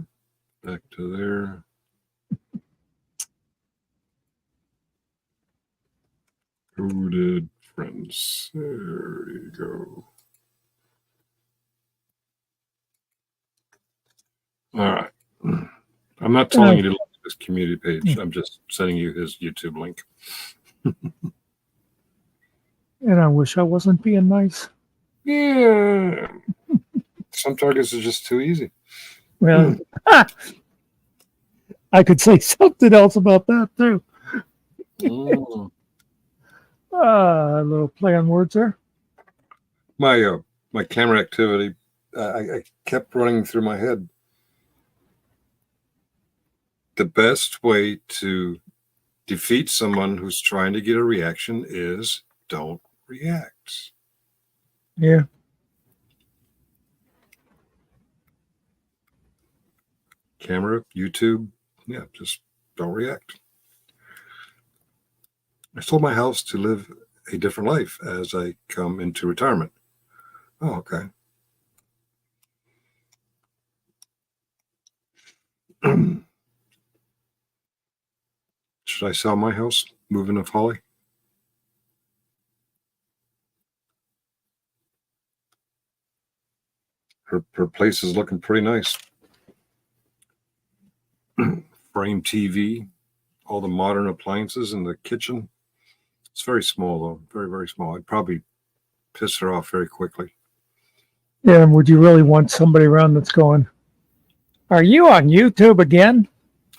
Back to there. Coded friends. There you go. All right. I'm not telling you to look at this community page. I'm just sending you his YouTube link. And I wish I wasn't being nice. Yeah. Some targets are just too easy. Well, I could say something else about that too. A little play on words there. My camera activity, I kept running through my head. The best way to defeat someone who's trying to get a reaction is don't react. Yeah. Camera, YouTube, yeah, just don't react. I sold my house to live a different life as I come into retirement. Oh, okay. Should I sell my house? Move into Holly? Her place is looking pretty nice. Frame TV, all the modern appliances in the kitchen. It's very small, though. Very, very small. I'd probably piss her off very quickly. Yeah. And would you really want somebody around that's going, are you on YouTube again?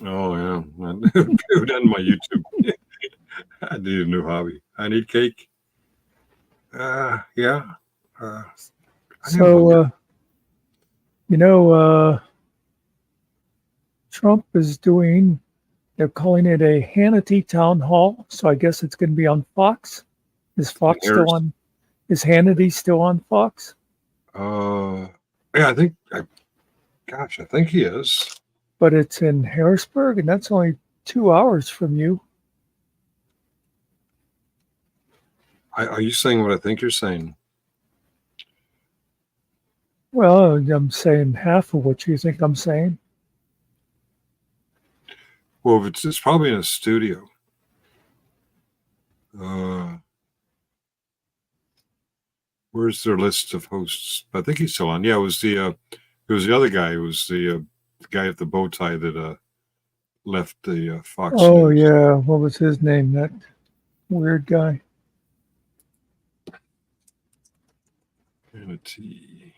Oh, yeah. Who done my YouTube? I need a new hobby. I need cake. Yeah. So, Trump is doing, they're calling it a Hannity town hall. So I guess it's going to be on Fox. Is Fox still on? Is Hannity still on Fox? Yeah, I think he is. But it's in Harrisburg, and that's only 2 hours from you. Are you saying what I think you're saying? Well, I'm saying half of what you think I'm saying. Well, it's probably in a studio. Where's their list of hosts? I think he's still on. Yeah, it was the other guy. It was the guy with the bow tie that left the Fox Oh, News. yeah. What was his name? That weird guy. Hannity.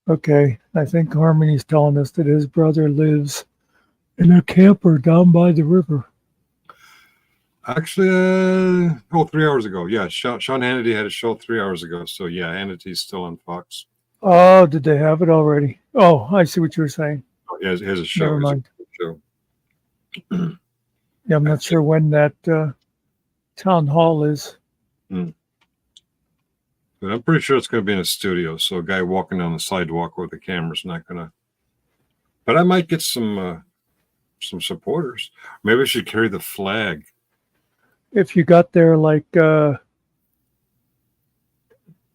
Okay. I think Harmony's telling us that his brother lives in a camper down by the river. Actually, 3 hours ago. Yeah, Sean Hannity had a show 3 hours ago. So yeah, Hannity's still on Fox. Oh, did they have it already? Oh, I see what you were saying. Oh, he has a show. Never He has a mind. show. Yeah, I'm not sure when that town hall is. But I'm pretty sure it's going to be in a studio. So a guy walking down the sidewalk with the camera's not going to. But I might get some supporters. Maybe I should carry the flag. If you got there like an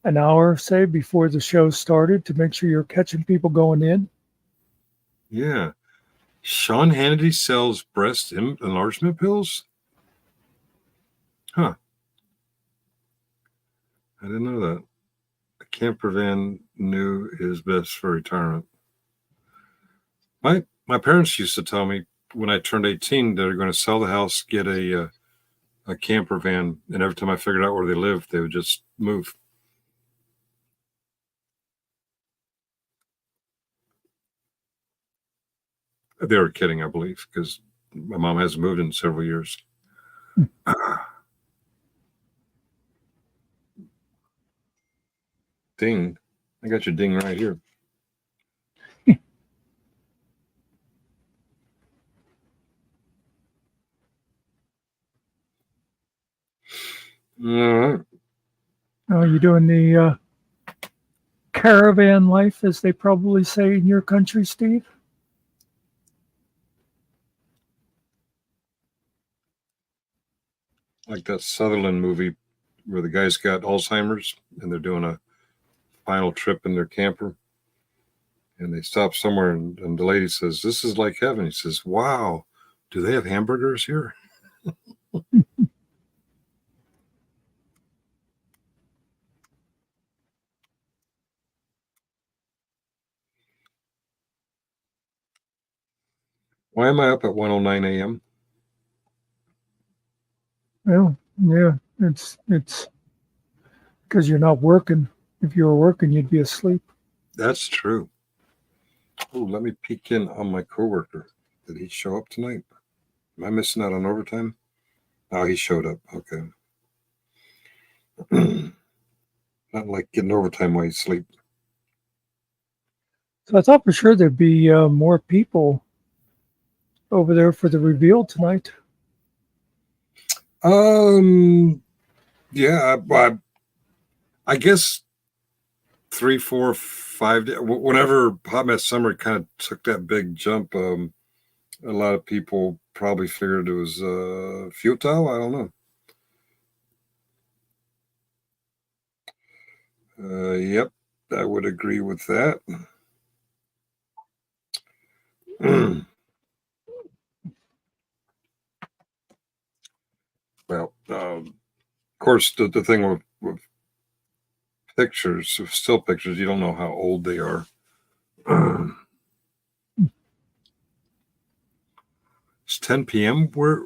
hour, say, before the show started to make sure you're catching people going in. Yeah. Sean Hannity sells breast enlargement pills? Huh. I didn't know that. A camper van new is best for retirement. My parents used to tell me when I turned 18, they're going to sell the house, get a camper van, and every time I figured out where they lived, they would just move. They were kidding, I believe, because my mom hasn't moved in several years. Ding. I got your ding right here. All right. Oh, you doing the caravan life, as they probably say in your country, Steve? Like that Sutherland movie where the guy's got Alzheimer's and they're doing a final trip in their camper. And they stop somewhere and the lady says, "This is like heaven." He says, "Wow, do they have hamburgers here?" Why am I up at 1:09 a.m.? Well, yeah, it's because you're not working. If you were working, you'd be asleep. That's true. Oh, let me peek in on my coworker. Did he show up tonight? Am I missing out on overtime? Oh, he showed up. Okay. Not like getting overtime while you sleep. So I thought for sure there'd be more people over there for the reveal tonight. Yeah, I guess 3, 4, 5 days, whenever Hot Mess Summer kind of took that big jump, a lot of people probably figured it was futile. I don't know. Yep, I would agree with that. Well, of course, the thing with pictures, still pictures, you don't know how old they are. It's 10 p.m. Where?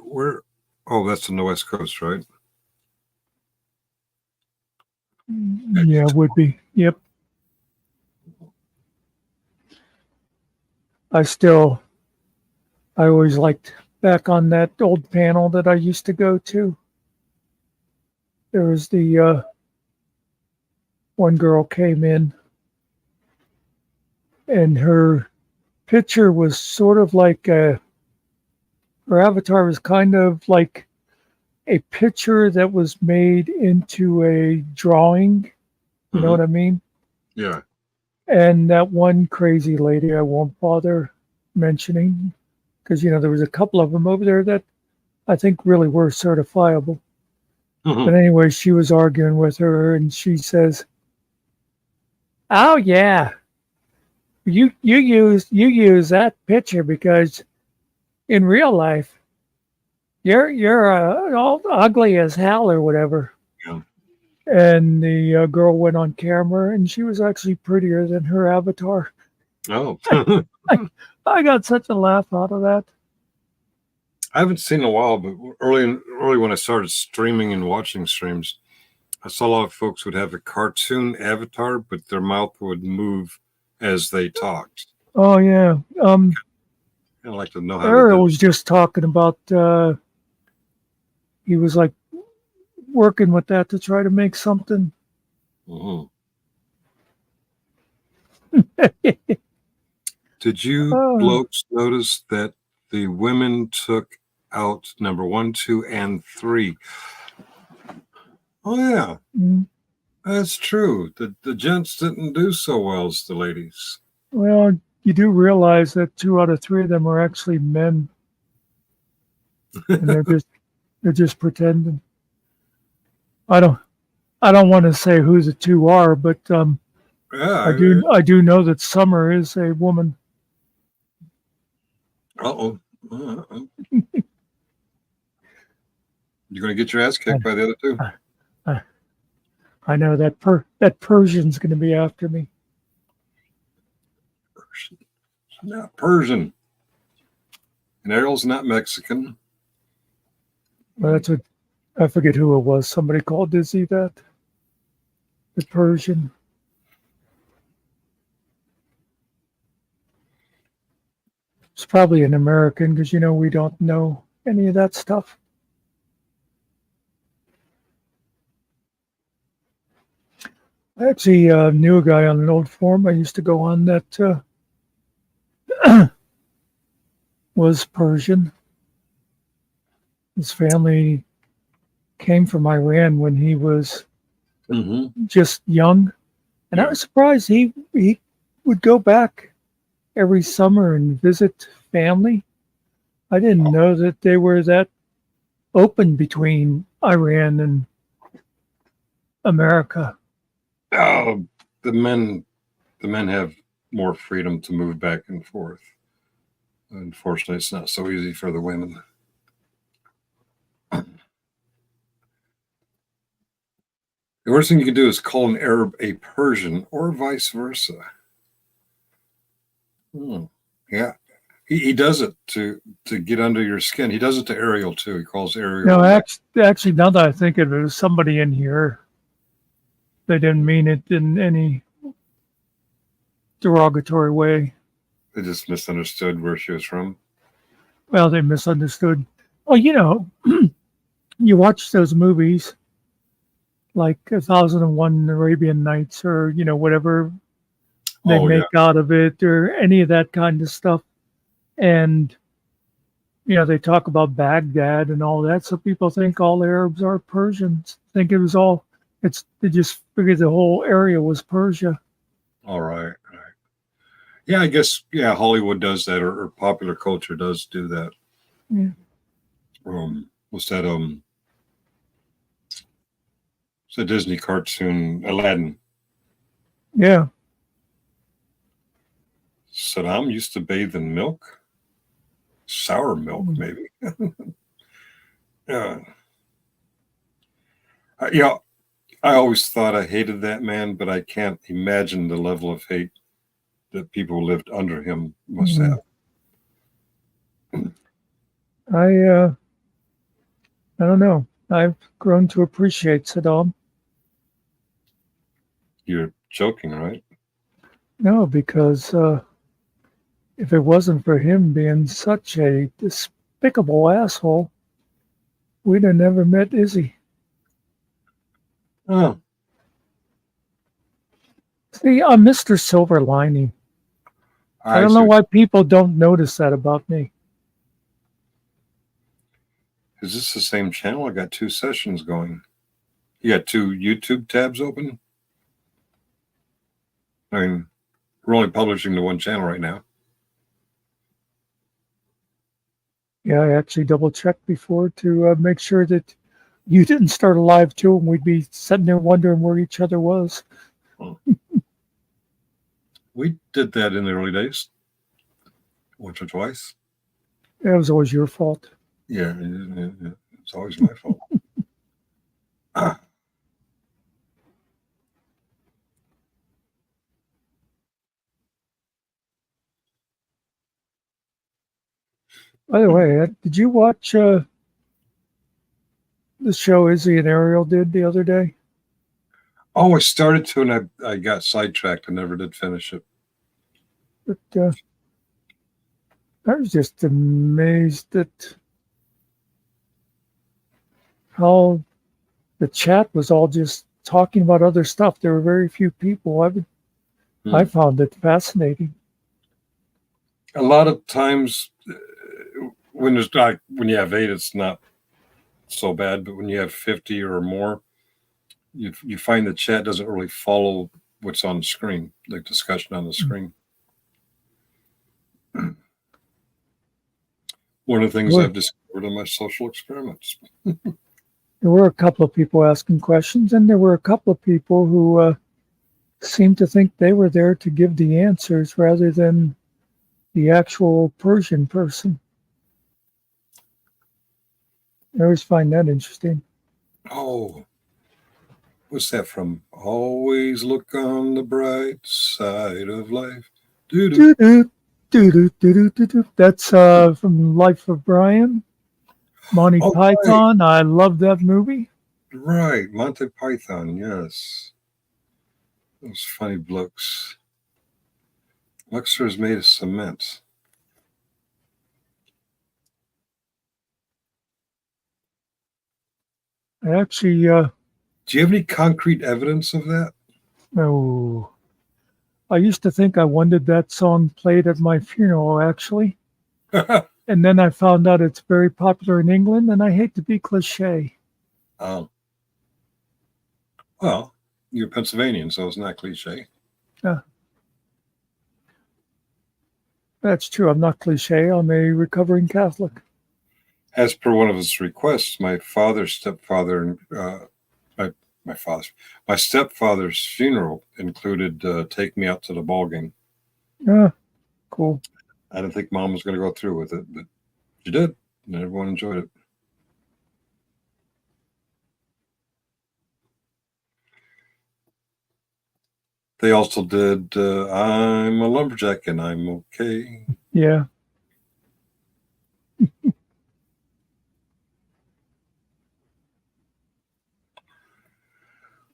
Oh, that's on the West Coast, right? Yeah, it would be. Yep. I always liked back on that old panel that I used to go to. There was the one girl came in and her picture was sort of like her avatar was kind of like a picture that was made into a drawing. You know what I mean? Yeah. And that one crazy lady, I won't bother mentioning because, there was a couple of them over there that I think really were certifiable. But anyway, she was arguing with her and she says, "Oh yeah, you use that picture because in real life you're all ugly as hell or whatever." Yeah. And the girl went on camera and she was actually prettier than her avatar. Oh. I got such a laugh out of that. I haven't seen in a while, but early when I started streaming and watching streams, I saw a lot of folks would have a cartoon avatar, but their mouth would move as they talked. Oh yeah. I'd like to know how Ariel they was just talking about he was like working with that to try to make something. did it. Did you Oh, blokes notice that the women took out number 1, 2, and 3? Oh yeah, mm, that's true. The gents didn't do so well as the ladies. well, you do realize that 2 out of 3 of them are actually men, and they're just pretending. I don't want to say who the 2 are, but Yeah. I do know that Summer is a woman. Uh-oh. You're going to get your ass kicked by the other 2? I know that that Persian's going to be after me. Persian. It's not Persian. And Ariel's not Mexican. Well, that's what I forget who it was. Somebody called Dizzy that. The Persian. It's probably an American because we don't know any of that stuff. I actually knew a guy on an old forum I used to go on that was Persian. His family came from Iran when he was just young, and I was surprised he would go back every summer and visit family. I didn't know that they were that open between Iran and America. Oh, the men have more freedom to move back and forth. Unfortunately, it's not so easy for the women. The worst thing you can do is call an Arab a Persian or vice versa. Yeah. He does it to get under your skin. He does it to Ariel too. He calls Ariel. No, actually, now that I think of it, there's somebody in here. They didn't mean it in any derogatory way. They just misunderstood where she was from. Well, they misunderstood. Well, you watch those movies like 1001 Arabian Nights or, whatever they make out of it or any of that kind of stuff. And, they talk about Baghdad and all that. So people think all Arabs are Persians. Think it was all, they just figured the whole area was Persia. All right. Yeah, I guess, Hollywood does that or popular culture does do that. Yeah. What's that? It's a Disney cartoon, Aladdin. Yeah. Saddam used to bathe in milk. Sour milk, maybe. Yeah. I always thought I hated that man, but I can't imagine the level of hate that people who lived under him must have. I don't know. I've grown to appreciate Saddam. You're joking, right? No, because if it wasn't for him being such a despicable asshole, we'd have never met Izzy. Oh. See, I'm Mr. Silver Lining. I don't know why people don't notice that about me. Is this the same channel? I got 2 sessions going. You got 2 YouTube tabs open? I mean, we're only publishing to 1 channel right now. Yeah, I actually double-checked before to make sure that you didn't start a live too, and we'd be sitting there wondering where each other was. We did that in the early days. Once or twice. It was always your fault. Yeah, it's always my fault. By the way, did you watch the show Izzy and Ariel did the other day? Oh, I started to, and I got sidetracked. I never did finish it. But I was just amazed at how the chat was all just talking about other stuff. There were very few people. I found it fascinating. A lot of times, when there's not, when you have 8, it's not so bad. But when you have 50 or more, you find the chat doesn't really follow what's on the screen, the discussion on the screen. One of the things I've discovered in my social experiments. There were a couple of people asking questions, and there were a couple of people who seemed to think they were there to give the answers rather than the actual Persian person. I always find that interesting. Oh, what's that from? Always look on the bright side of life. Doo-doo. Doo-doo, doo-doo, doo-doo, doo-doo. That's from Life of Brian. Monty Python. Right. I love that movie. Right, Monty Python, yes. Those funny blokes. Muckster is made of cement. I actually... do you have any concrete evidence of that? No. I used to think I wanted that song played at my funeral, actually. And then I found out it's very popular in England, and I hate to be cliche. Oh. Well, you're Pennsylvanian, so it's not cliche. That's true. I'm not cliche. I'm a recovering Catholic. As per one of his requests, my father's stepfather, my stepfather's funeral included take me out to the ball game. Yeah, cool. I didn't think Mom was going to go through with it, but she did, and everyone enjoyed it. They also did I'm a Lumberjack and I'm okay. Yeah.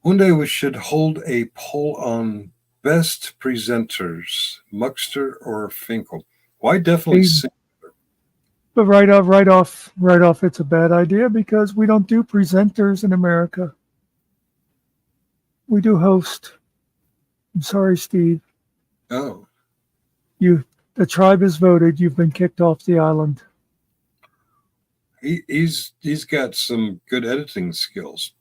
One day we should hold a poll on best presenters, Muckster or Finkel. Why definitely Singular? But right off, it's a bad idea because we don't do presenters in America. We do host. I'm sorry, Steve. Oh. The tribe has voted. You've been kicked off the island. He's got some good editing skills.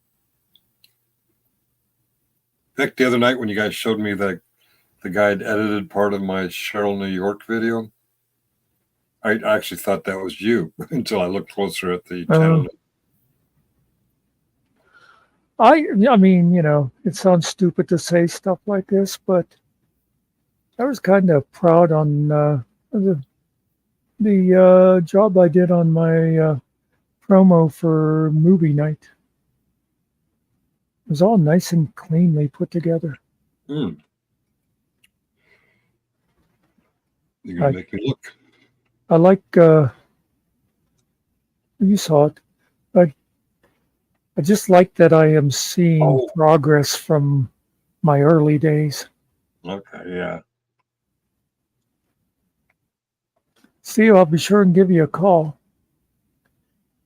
In fact, the other night when you guys showed me that the guy had edited part of my Cheryl, New York video, I actually thought that was you until I looked closer at the channel. I mean, it sounds stupid to say stuff like this, but I was kind of proud on the job I did on my promo for movie night. It was all nice and cleanly put together. You're going to make me look. I like, you saw it, but I just like that I am seeing progress from my early days. Okay, yeah. Steve, I'll be sure and give you a call.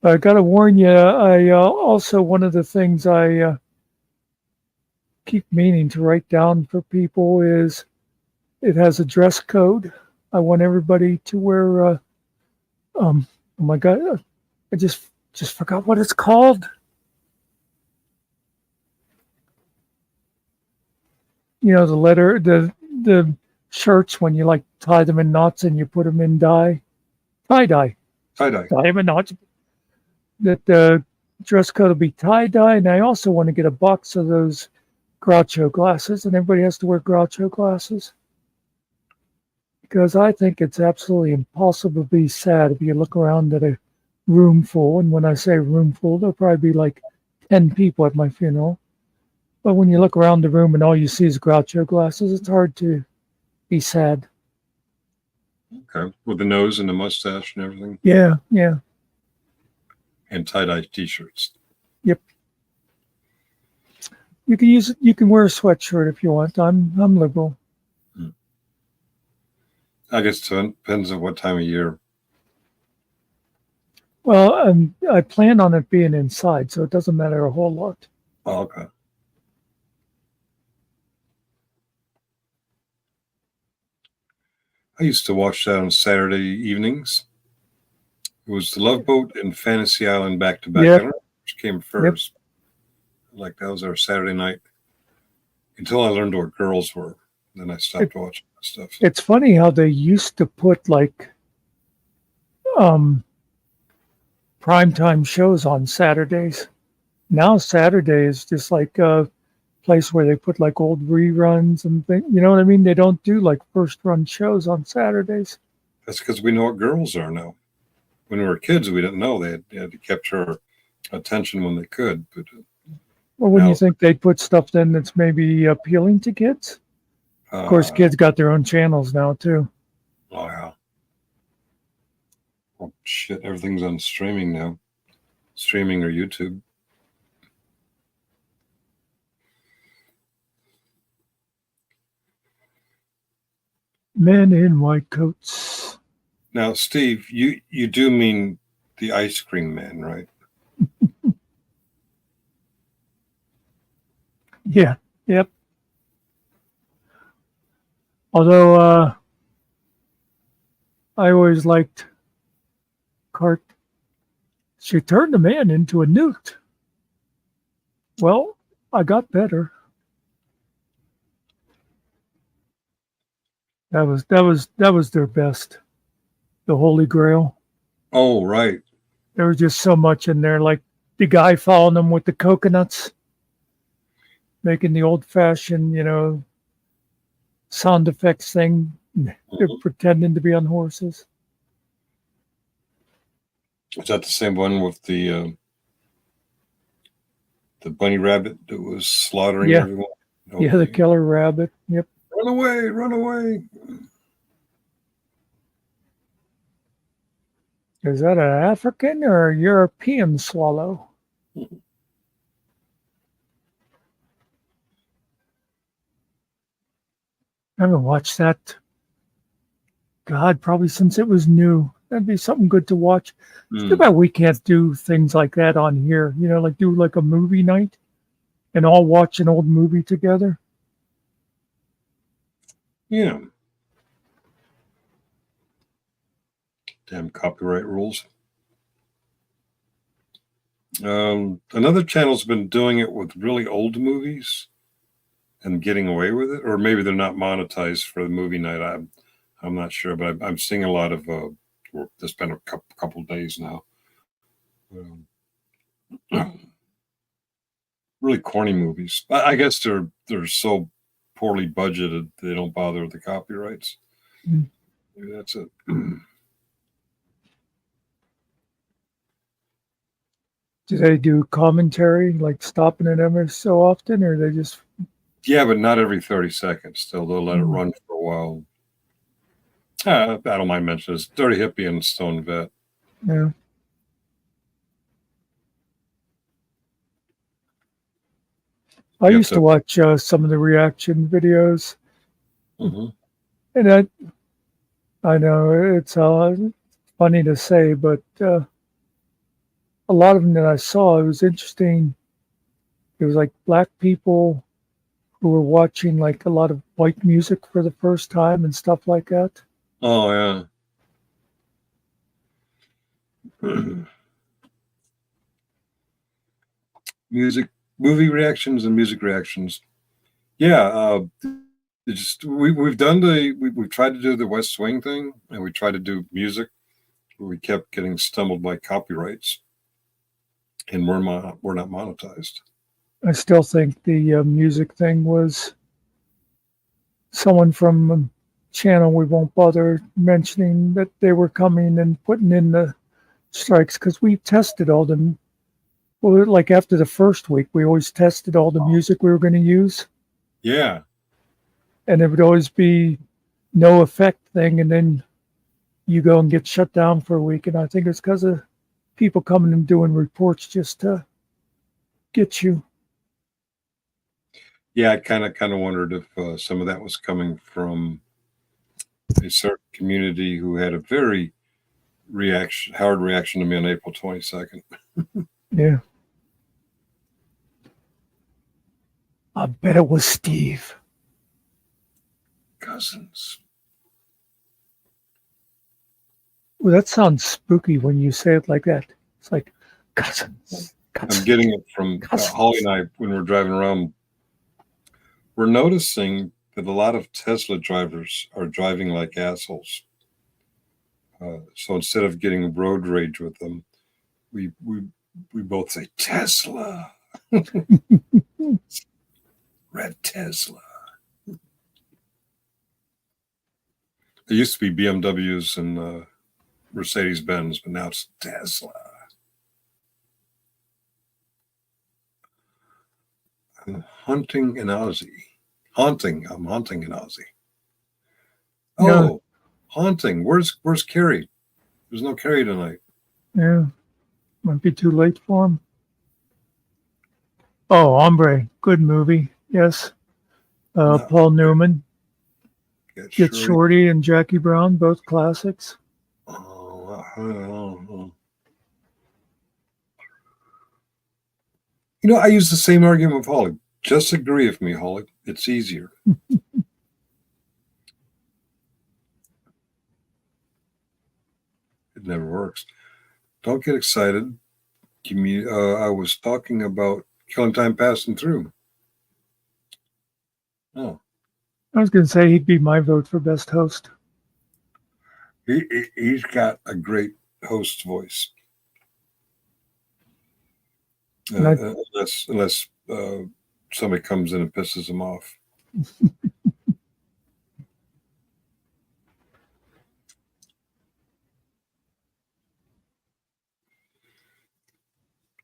I got to warn you, I also, one of the things I keep meaning to write down for people is it has a dress code. I want everybody to wear, oh my God, I just forgot what it's called. The shirts when you like tie them in knots and you put them in tie-dye. Tie-dye. Tie them in knots. That the dress code will be tie-dye, and I also want to get a box of those Groucho glasses, and everybody has to wear Groucho glasses. Because I think it's absolutely impossible to be sad if you look around at a room full, and when I say room full, there'll probably be like 10 people at my funeral. But when you look around the room and all you see is Groucho glasses, it's hard to be sad. Okay, with the nose and the mustache and everything? Yeah, yeah. And tie-dye t-shirts. Yep. You can wear a sweatshirt if you want. I'm liberal. I guess it depends on what time of year. Well, I plan on it being inside, so it doesn't matter a whole lot. Oh, okay. I used to watch that on Saturday evenings. It was the Love Boat and Fantasy Island back to back. I Yep. don't know which came Yep. first. Like that was our Saturday night until I learned what girls were. Then I stopped watching that stuff. It's funny how they used to put like primetime shows on Saturdays. Now Saturday is just like a place where they put like old reruns and things. You know what I mean? They don't do like first run shows on Saturdays. That's because we know what girls are now. When we were kids, we didn't know. They had to capture our attention when they could. But Well, when now, you think they'd put stuff then that's maybe appealing to kids? Of course, kids got their own channels now too. Oh yeah. Oh shit! Everything's on streaming now. Streaming or YouTube. Men in white coats. Now, Steve, you do mean the ice cream man, right? Yeah. Yep. Although I always liked Cart. She turned a man into a newt. Well, I got better. That was their best. The Holy Grail. Oh, right. There was just so much in there, like the guy following them with the coconuts, making the old-fashioned, sound effects thing. They're pretending to be on horses. Is that the same one with the bunny rabbit that was slaughtering everyone? Okay. Yeah, the killer rabbit. Yep. Run away! Run away! Is that an African or a European swallow? I haven't watched that. God, probably since it was new. That'd be something good to watch. It's too bad we can't do things like that on here. Like do like a movie night and all watch an old movie together. Yeah. Damn copyright rules. Another channel's been doing it with really old movies and getting away with it, or maybe they're not monetized for the movie night. I'm not sure, but I'm seeing a lot of. There's been a couple days now. Really corny movies. I guess they're so poorly budgeted they don't bother with the copyrights. Maybe that's it. Do they do commentary, like stopping it ever so often, or they just? Yeah, but not every 30 seconds. They'll let it run for a while. I don't mind mentioning this. Dirty Hippie and Stone Vet. Yeah. I used to watch some of the reaction videos. And I know it's funny to say, but a lot of them that I saw, it was interesting. It was like black people who were watching like a lot of white music for the first time and stuff like that. Oh, yeah. Movie reactions and music reactions. Yeah, we've done we've tried to do the West Wing thing, and we tried to do music. We kept getting stumbled by copyrights, and we're not monetized. I still think the music thing was someone from a channel we won't bother mentioning that they were coming and putting in the strikes because we tested all them. Well, like after the first week, we always tested all the music we were going to use. Yeah. And it would always be no effect thing, and then you go and get shut down for a week. And I think it's because of people coming and doing reports just to get you. Yeah, I kind of wondered if some of that was coming from a certain community who had a very hard reaction to me on April 22nd. Yeah. I bet it was Steve. Cousins. Well, that sounds spooky when you say it like that. It's like cousins. I'm getting it from Holly and I when we're driving around. We're noticing that a lot of Tesla drivers are driving like assholes. So instead of getting road rage with them, we both say Tesla, red Tesla. It used to be BMWs and Mercedes Benz, but now it's Tesla. I'm hunting in Aussie. I'm haunting in Aussie. Oh, Yeah. haunting. Where's Carrie? There's no Carrie tonight. Yeah. Might be too late for him. Oh, Hombre. Good movie. Yes. No. Paul Newman. Get Shorty and Jackie Brown, both classics. Oh. You know, I use the same argument with Holly. Just agree with me, Holly. It's easier. It never works. Don't get excited. Give me. I was talking about Killintimepassnthru. Oh, I was going to say he'd be my vote for best host. he's got a great host voice. Unless somebody comes in and pisses him off.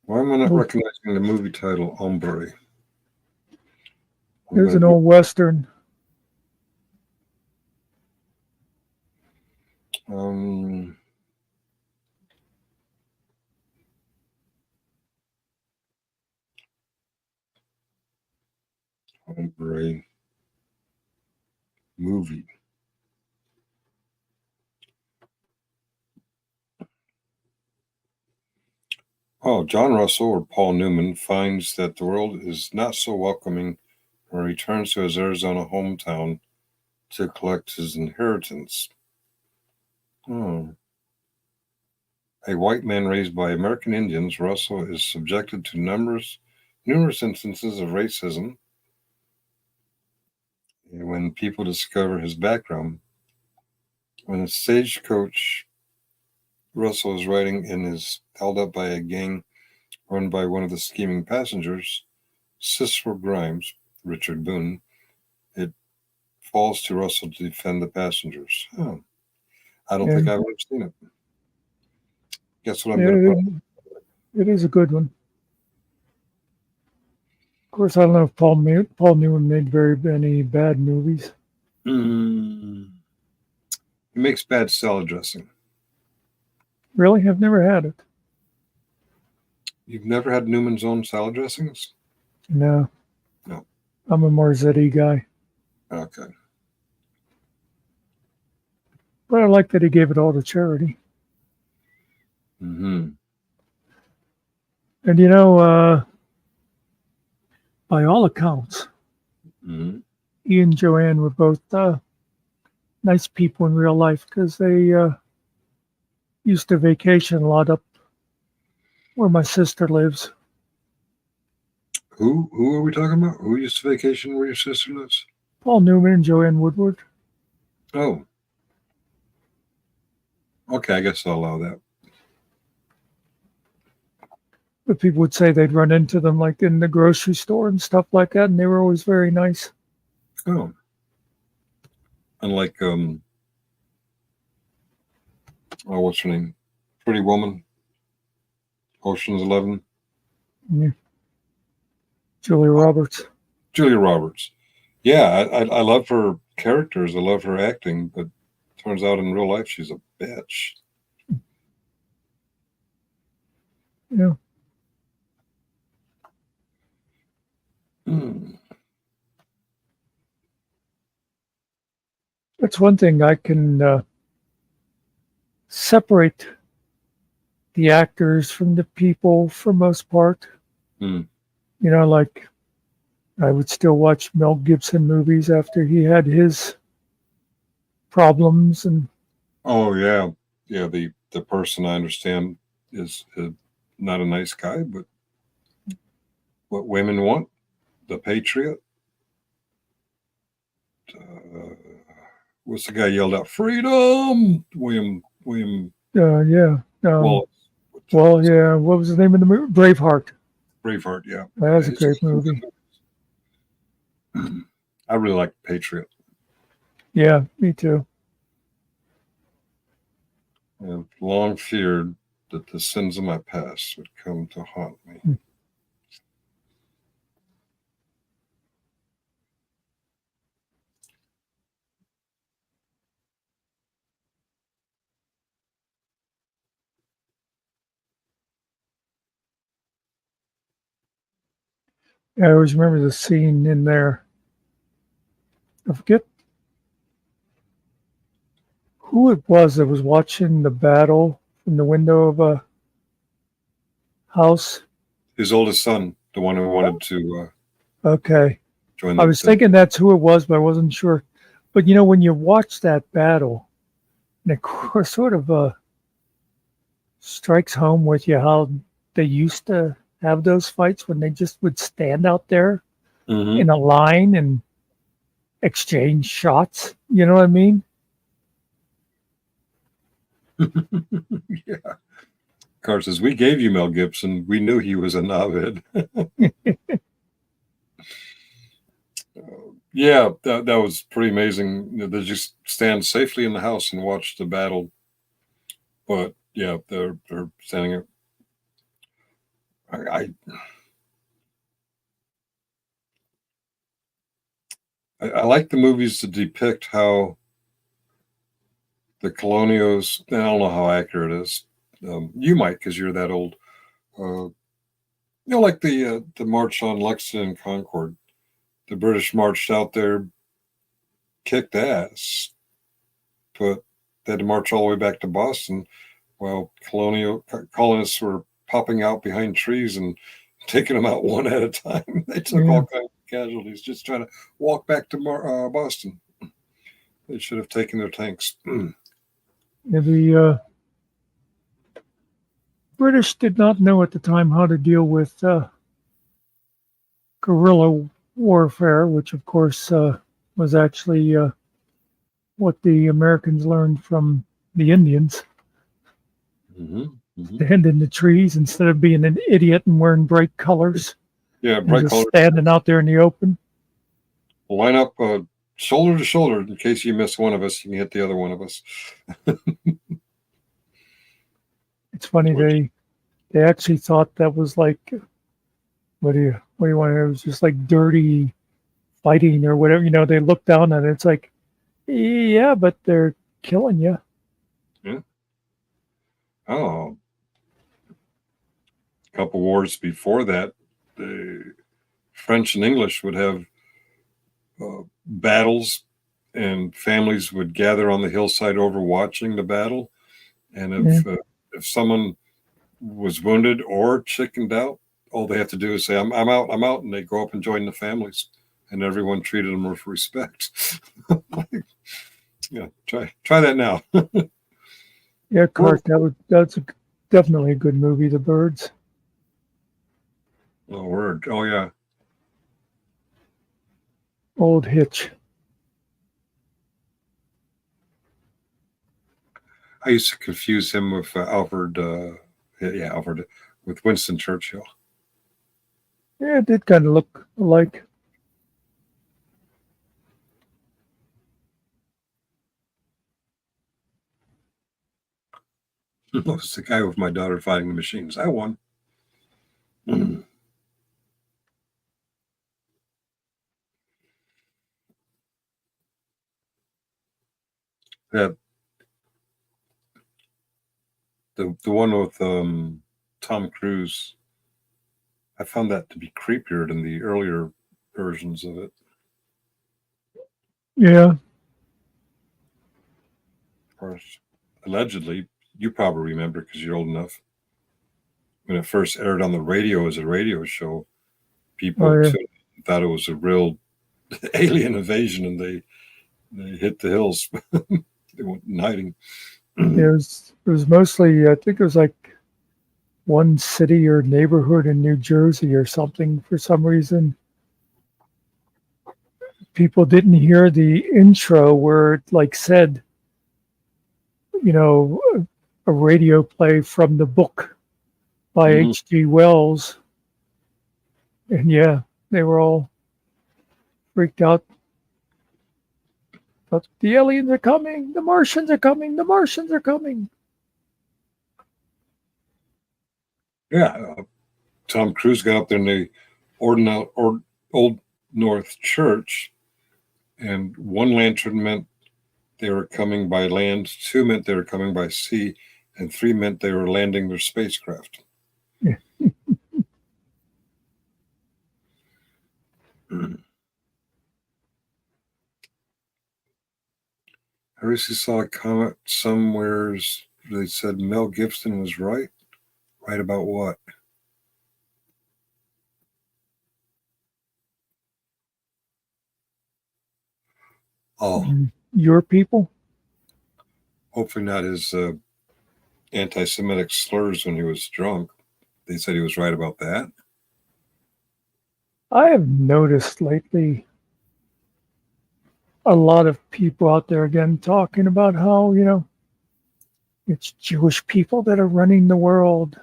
Why am I not recognizing the movie title Hombre? There's an old Western. Hombre movie. Oh, John Russell or Paul Newman finds that the world is not so welcoming when he returns to his Arizona hometown to collect his inheritance. Oh. A white man raised by American Indians, Russell is subjected to numerous instances of racism. And when people discover his background, when a stagecoach Russell is riding and is held up by a gang run by one of the scheming passengers, Cicero Grimes, Richard Boone, it falls to Russell to defend the passengers. Oh, I don't think I've ever seen it. Guess what I'm going to put? It is a good one. Of course, I don't know if Paul Newman made very many bad movies. He makes bad salad dressing. Really? I've never had it. You've never had Newman's own salad dressings? No. No. I'm a Marzetti guy. Okay. But I like that he gave it all to charity. Mm-hmm. And you know, by all accounts, he and Joanne were both nice people in real life because they used to vacation a lot up where my sister lives. Who are we talking about? Who used to vacation where your sister lives? Paul Newman and Joanne Woodward. Oh. Okay, I guess I'll allow that. But people would say they'd run into them like in the grocery store and stuff like that, and they were always very nice. Oh. Unlike what's her name? Pretty Woman. Ocean's 11. Yeah. Julia Roberts. Julia Roberts. Yeah, I love her characters. I love her acting, but turns out in real life she's a bitch. Yeah. that's one thing I can separate the actors from the people for most part. Hmm. You know, like I would still watch Mel Gibson movies after he had his problems, and Oh yeah, yeah. The person I understand is not a nice guy, but what women want, the patriot. Uh, what's the guy yelled out? Freedom, William yeah, Wallace. well, yeah. What was the name of the movie? Braveheart. Braveheart. Yeah, That was a It's- great movie. I really like Patriot. Yeah, me too. I've long feared that the sins of my past would come to haunt me. I always remember the scene in there. I forget who it was that was watching the battle from the window of a house. His oldest son, the one who wanted to Okay. join I was thinking that's who it was, but I wasn't sure. But you know, when you watch that battle, and it sort of strikes home with you how they used to have those fights when they just would stand out there Mhm. in a line and exchange shots. You know what I mean? Yeah. Of course, as we gave you Mel Gibson, we knew he was a knobhead. Yeah, that was pretty amazing. You know, they just stand safely in the house and watch the battle. But yeah, they're standing up. I, I like the movies to depict how the colonials. I don't know how accurate it is. You might, because you're that old. Like the march on Lexington and Concord. The British marched out there, kicked ass, but they had to march all the way back to Boston while colonists were popping out behind trees and taking them out one at a time. They took all kinds of casualties just trying to walk back to Boston. They should have taken their tanks. The British did not know at the time how to deal with guerrilla warfare, which of course was actually what the Americans learned from the Indians. Mm-hmm. Mm-hmm. Stand in the trees instead of being an idiot and wearing bright colors. Yeah, And bright just colors. standing out there in the open. Line up shoulder to shoulder in case you miss one of us, you can hit the other one of us. It's funny they actually thought that was like what do you want? It was just like dirty fighting or whatever. You know, they look down on it. It's like, yeah, but they're killing you. Yeah. Oh, a couple wars before that, the French and English would have battles, and families would gather on the hillside overwatching the battle. And if someone was wounded or chickened out, all they have to do is say, I'm out, and they go up and join the families, and everyone treated them with respect. Yeah, try that now. Yeah, Kurt, that's definitely a good movie, The Birds. Oh, word. Oh, yeah. Old Hitch. I used to confuse him with Alfred, with Winston Churchill. Yeah, it did kind of look alike. It's the guy with my daughter fighting the machines. I won. That the one with Tom Cruise, I found that to be creepier than the earlier versions of it. Yeah. course, allegedly, you probably remember because you're old enough. When it first aired on the radio as a radio show, people thought it was a real alien invasion, and they hit the hills. They went in hiding. It was mostly, I think it was like one city or neighborhood in New Jersey or something. For some reason, people didn't hear the intro where it like said, a radio play from the book by H.G. Wells. And yeah, they were all freaked out. But the aliens are coming, the Martians are coming, the Martians are coming. Yeah, Tom Cruise got up there in the Old North Church, and one lantern meant they were coming by land, 2 meant they were coming by sea, and 3 meant they were landing their spacecraft. Yeah. I recently saw a comment somewhere. They said Mel Gibson was right. Right about what? Oh, your people? Hopefully not his anti-Semitic slurs when he was drunk. They said he was right about that. I have noticed lately a lot of people out there again talking about how, it's Jewish people that are running the world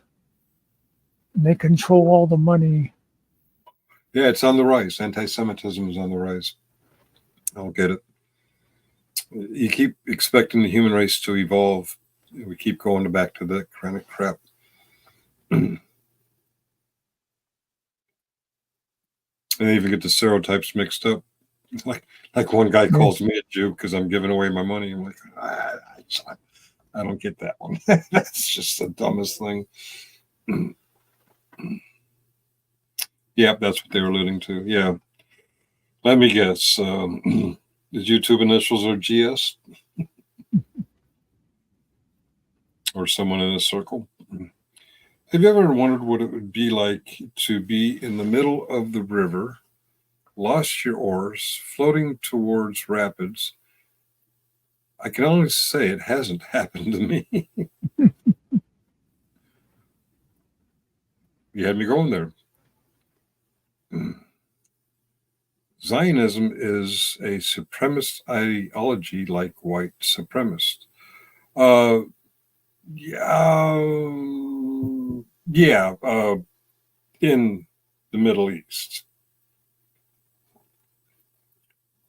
and they control all the money. Yeah, it's on the rise. Anti-Semitism is on the rise. I'll get it. You keep expecting the human race to evolve. We keep going back to that kind of crap. And they even get the stereotypes mixed up. Like one guy calls me a Jew because I'm giving away my money. I'm like, I don't get that one. That's just the dumbest thing. Yeah, that's what they were alluding to. Yeah. Let me guess. His YouTube initials are GS? Or someone in a circle? Have you ever wondered what it would be like to be in the middle of the river, lost your oars, floating towards rapids? I can only say it hasn't happened to me. You had me going there. Zionism is a supremacist ideology like white supremacist. In the Middle East.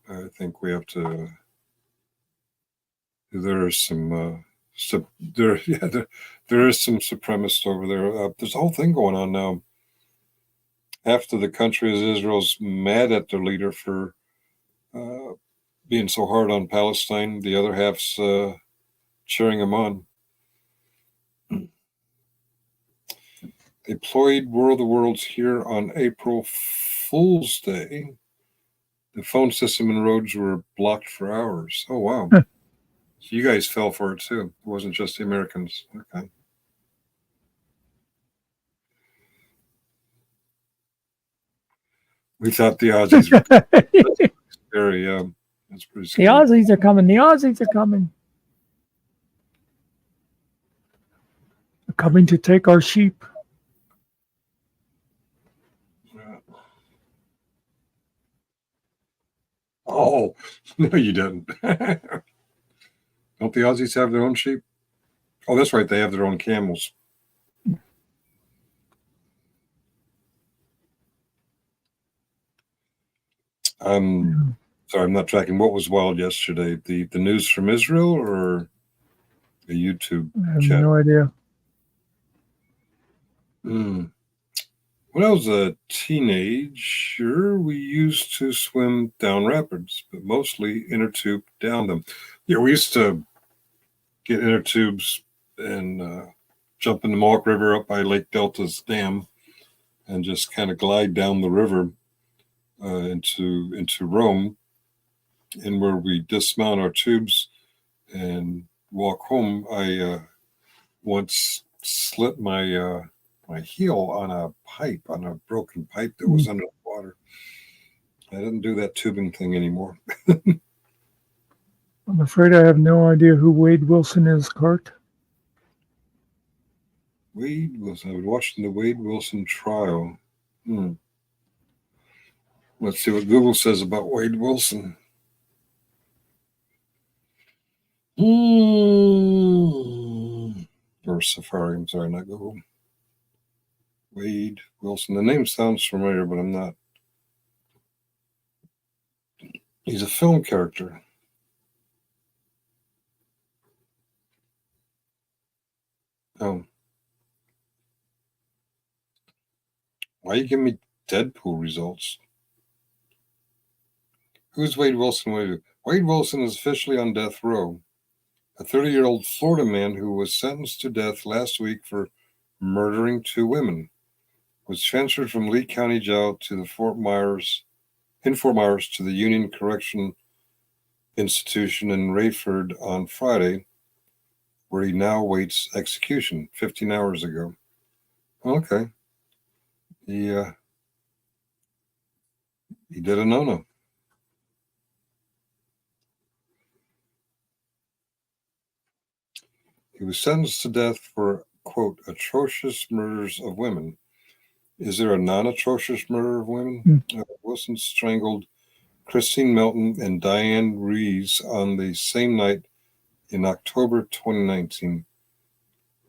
I think we have to. There is some. There is some supremacist over there. There's a whole thing going on now. Half of the country is Israel's mad at their leader for being so hard on Palestine. The other half's cheering him on. They played War of the Worlds here on April Fool's Day. The phone system and roads were blocked for hours. Oh, wow. So you guys fell for it, too. It wasn't just the Americans. Okay. We thought the Aussies were scary. That's pretty scary. The Aussies are coming. The Aussies are coming. They're coming to take our sheep. Oh, no, you didn't. Don't the Aussies have their own sheep? Oh, that's right. They have their own camels. Sorry, I'm not tracking. What was wild yesterday? The news from Israel or the YouTube I have no idea. When I was a teenager, we used to swim down rapids, but mostly inner tube down them. Yeah, we used to get inner tubes and jump in the Muck River up by Lake Delta's dam and just kind of glide down the river into Rome, and where we dismount our tubes and walk home, I once slit my my heel on a broken pipe that was under the water. I didn't do that tubing thing anymore. I'm afraid I have no idea who Wade Wilson is, Cart. Wade Wilson. I was watching the Wade Wilson trial. Let's see what Google says about Wade Wilson. Or Safari, I'm sorry, not Google. Wade Wilson. The name sounds familiar, but I'm not. He's a film character. Oh. Why you give me Deadpool results? Who's Wade Wilson? Wade Wilson is officially on death row. A 30-year-old Florida man who was sentenced to death last week for murdering 2 women was transferred from Lee County Jail to the Fort Myers to the Union Correction Institution in Rayford on Friday, where he now waits execution 15 hours ago. Okay. He did a no-no. He was sentenced to death for, quote, atrocious murders of women. Is there a non-atrocious murder of women? Wilson strangled Christine Melton and Diane Rees on the same night in October 2019.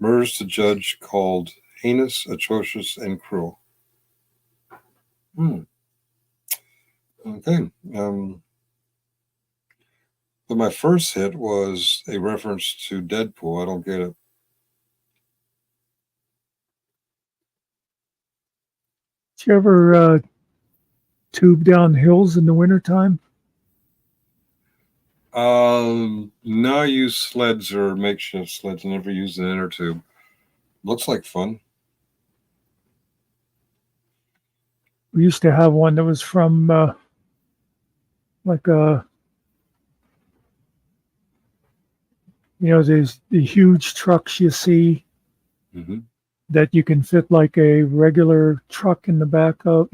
Murders the judge called heinous, atrocious, and cruel. Okay. But my first hit was a reference to Deadpool. I don't get it. Did you ever tube down hills in the wintertime? No, I use sleds or makeshift sleds. I never used an inner tube. Looks like fun. We used to have one that was from there's the huge trucks you see that you can fit like a regular truck in the back of,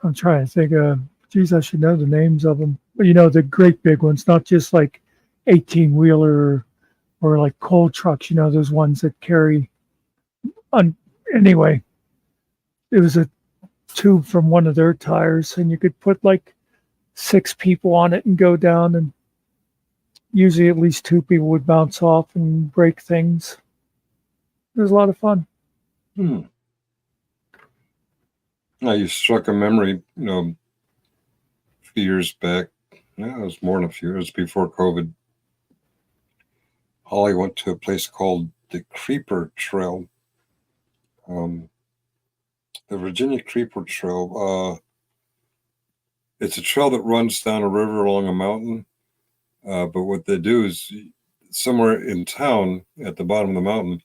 I'm trying to think geez, I should know the names of them. But the great big ones, not just like 18-wheeler or like coal trucks, those ones that carry anyway, it was a tube from one of their tires, and you could put like 6 people on it and go down, and usually at least 2 people would bounce off and break things. It was a lot of fun. Now you struck a memory, a few years back. Yeah, it was more than a few years before COVID. Holly went to a place called the Creeper Trail. The Virginia Creeper Trail. It's a trail that runs down a river along a mountain. But what they do is somewhere in town at the bottom of the mountain,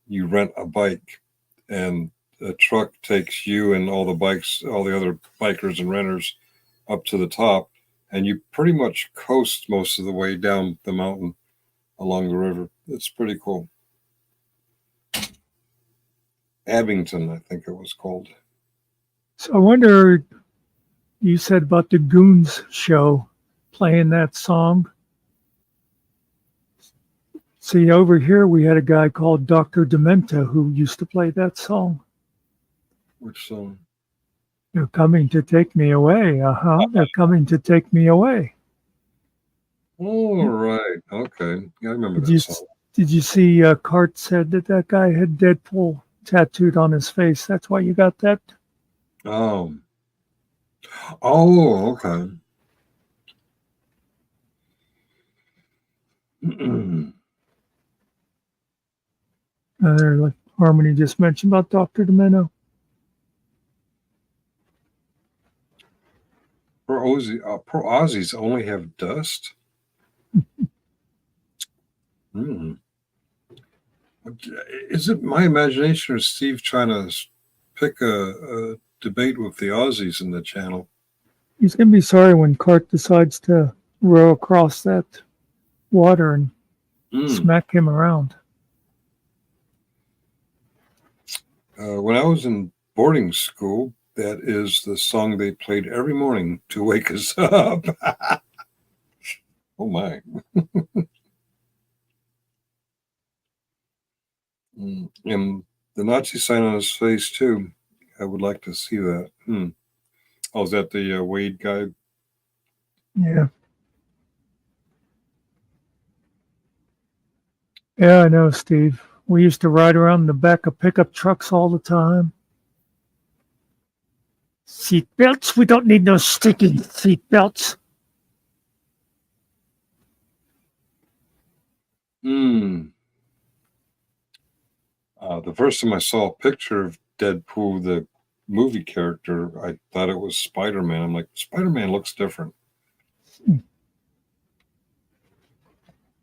you rent a bike, and a truck takes you and all the other bikers and renters up to the top, and you pretty much coast most of the way down the mountain along the river. It's pretty cool. Abington, I think it was called. So I wonder, you said about the Goons show playing that song. See, over here we had a guy called Dr. Demento who used to play that song. Which song? They're coming to take me away. They're coming to take me away. Oh, right. Okay. Yeah, I remember that song. Did you see Cart said that guy had Deadpool tattooed on his face? That's why you got that? Oh, okay. Like Harmony just mentioned about Dr. Demento. Pro Aussies only have dust? Is it my imagination, or is Steve trying to pick a debate with the Aussies in the channel? He's going to be sorry when Cart decides to row across that water and Mm. smack him around. When I was in boarding school, that is the song they played every morning to wake us up. Oh my. And the Nazi sign on his face too. I would like to see that. Oh, is that the Wade guy? Yeah. Yeah, I know, Steve. We used to ride around in the back of pickup trucks all the time. Seat belts? We don't need no stinking seat belts. The first time I saw a picture of Deadpool, the movie character, I thought it was Spider-Man. I'm like, Spider-Man looks different.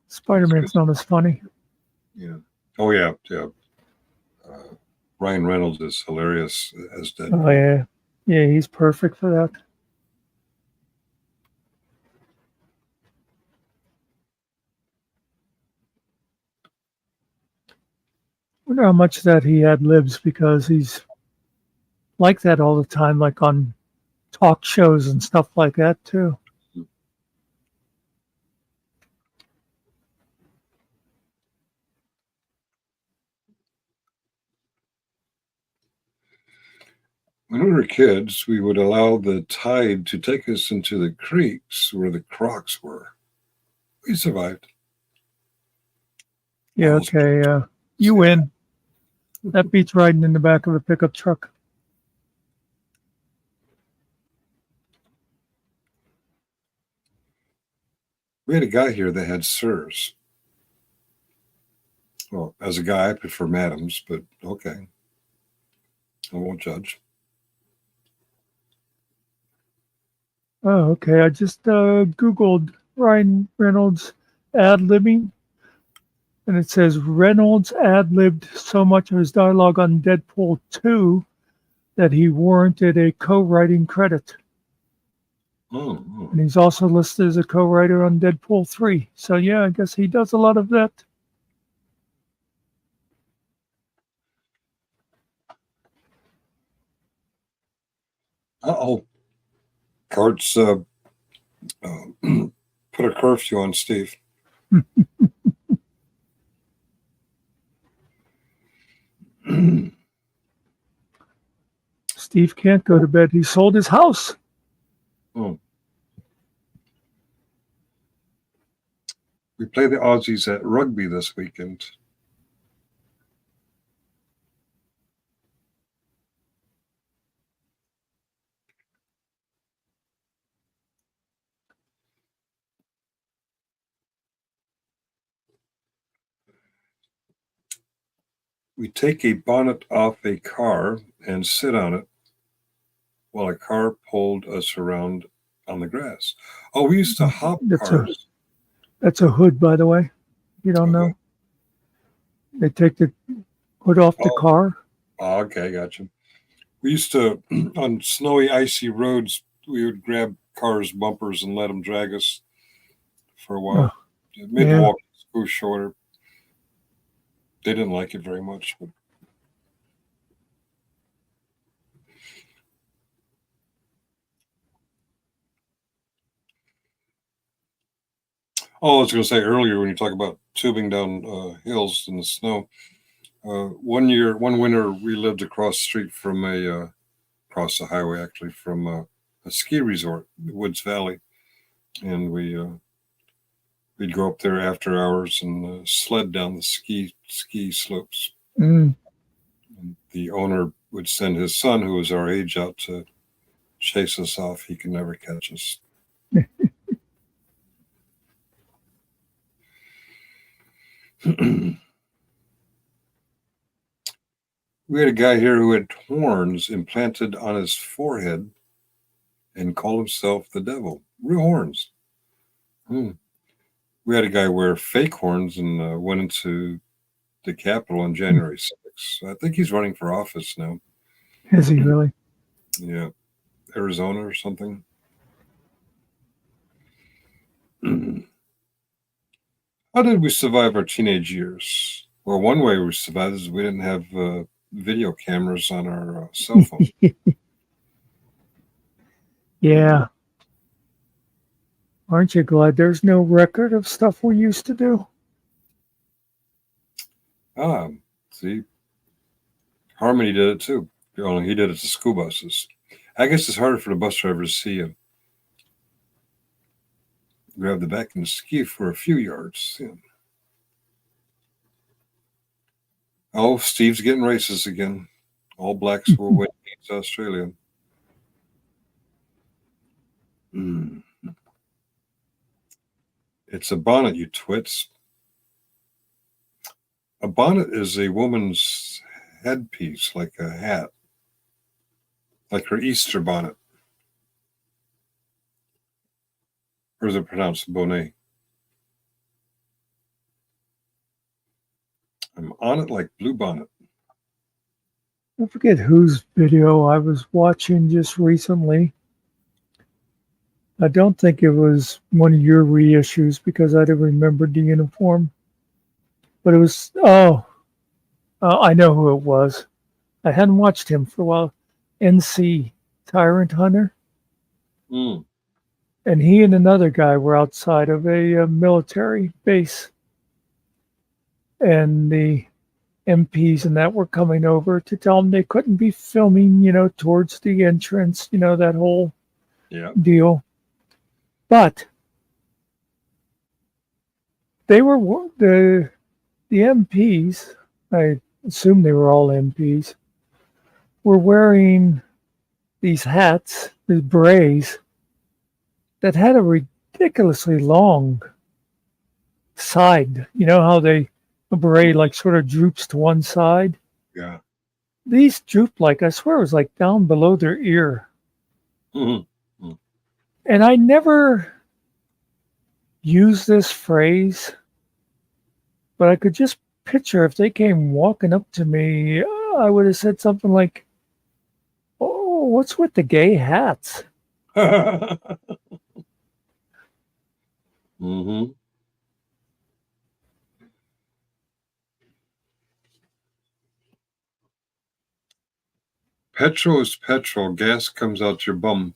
Spider-Man's not as funny. Yeah. Oh yeah. Ryan Reynolds is hilarious as Deadpool. Oh, yeah. Yeah, he's perfect for that. Wonder how much that he ad libs because he's like that all the time, like on talk shows and stuff like that too. When we were kids, we would allow the tide to take us into the creeks where the crocs were. We survived. Yeah, Almost. okay. You win. That beats riding in the back of a pickup truck. We had a guy here that had sirs. Well, as a guy, I prefer madams, but okay. I won't judge. Oh, okay. I just Googled Ryan Reynolds ad-libbing, and it says Reynolds ad-libbed so much of his dialogue on Deadpool 2 that he warranted a co-writing credit. Oh. And he's also listed as a co-writer on Deadpool 3. So yeah, I guess he does a lot of that. Uh-oh. Carts put a curfew on Steve. Steve can't go to bed. He sold his house. Oh. We play the Aussies at rugby this weekend. We take a bonnet off a car and sit on it while a car pulled us around on the grass. Oh, we used to hop cars. That's a hood, by the way. You don't know. They take the hood off the car. Oh, okay, gotcha. We used to, on snowy, icy roads, we would grab cars' bumpers and let them drag us for a while. It made the walk go shorter. They didn't like it very much. But... Oh, I was going to say earlier when you talk about tubing down hills in the snow. One winter, we lived across the street from across the highway, actually, from a ski resort, Woods Valley, and we'd go up there after hours and sled down the ski slopes. And the owner would send his son, who was our age, out to chase us off. He could never catch us. We had a guy here who had horns implanted on his forehead and called himself the devil. Real horns. We had a guy wear fake horns and went into the Capitol on January 6th. I think he's running for office now. Is he really? Yeah. Arizona or something. How did we survive our teenage years? Well, one way we survived is we didn't have video cameras on our cell phones. Yeah. Aren't you glad there's no record of stuff we used to do? See, Harmony did it too. Only he did it to school buses. I guess it's harder for the bus driver to see you. Grab the back and ski for a few yards. Yeah. Oh, Steve's getting racist again. All blacks will win against Australia. It's a bonnet, you twits. A bonnet is a woman's headpiece, like a hat, like her Easter bonnet. Or is it pronounced bonnet? I'm on it like blue bonnet. I forget whose video I was watching just recently. I don't think it was one of your reissues because I didn't remember the uniform. But it was, I know who it was. I hadn't watched him for a while. NC, Tyrant Hunter. Mm. And he and another guy were outside of a military base. And the MPs and that were coming over to tell them they couldn't be filming, towards the entrance, that whole deal. But they were the MPs, I assume they were all MPs, were wearing these hats, these berets, that had a ridiculously long side. You know how a beret like sort of droops to one side? Yeah. These drooped I swear it was like down below their ear. Mm-hmm. And I never used this phrase, but I could just picture if they came walking up to me, I would have said something like, "Oh, what's with the gay hats?" Mm-hmm. Petrol is petrol. Gas comes out your bum.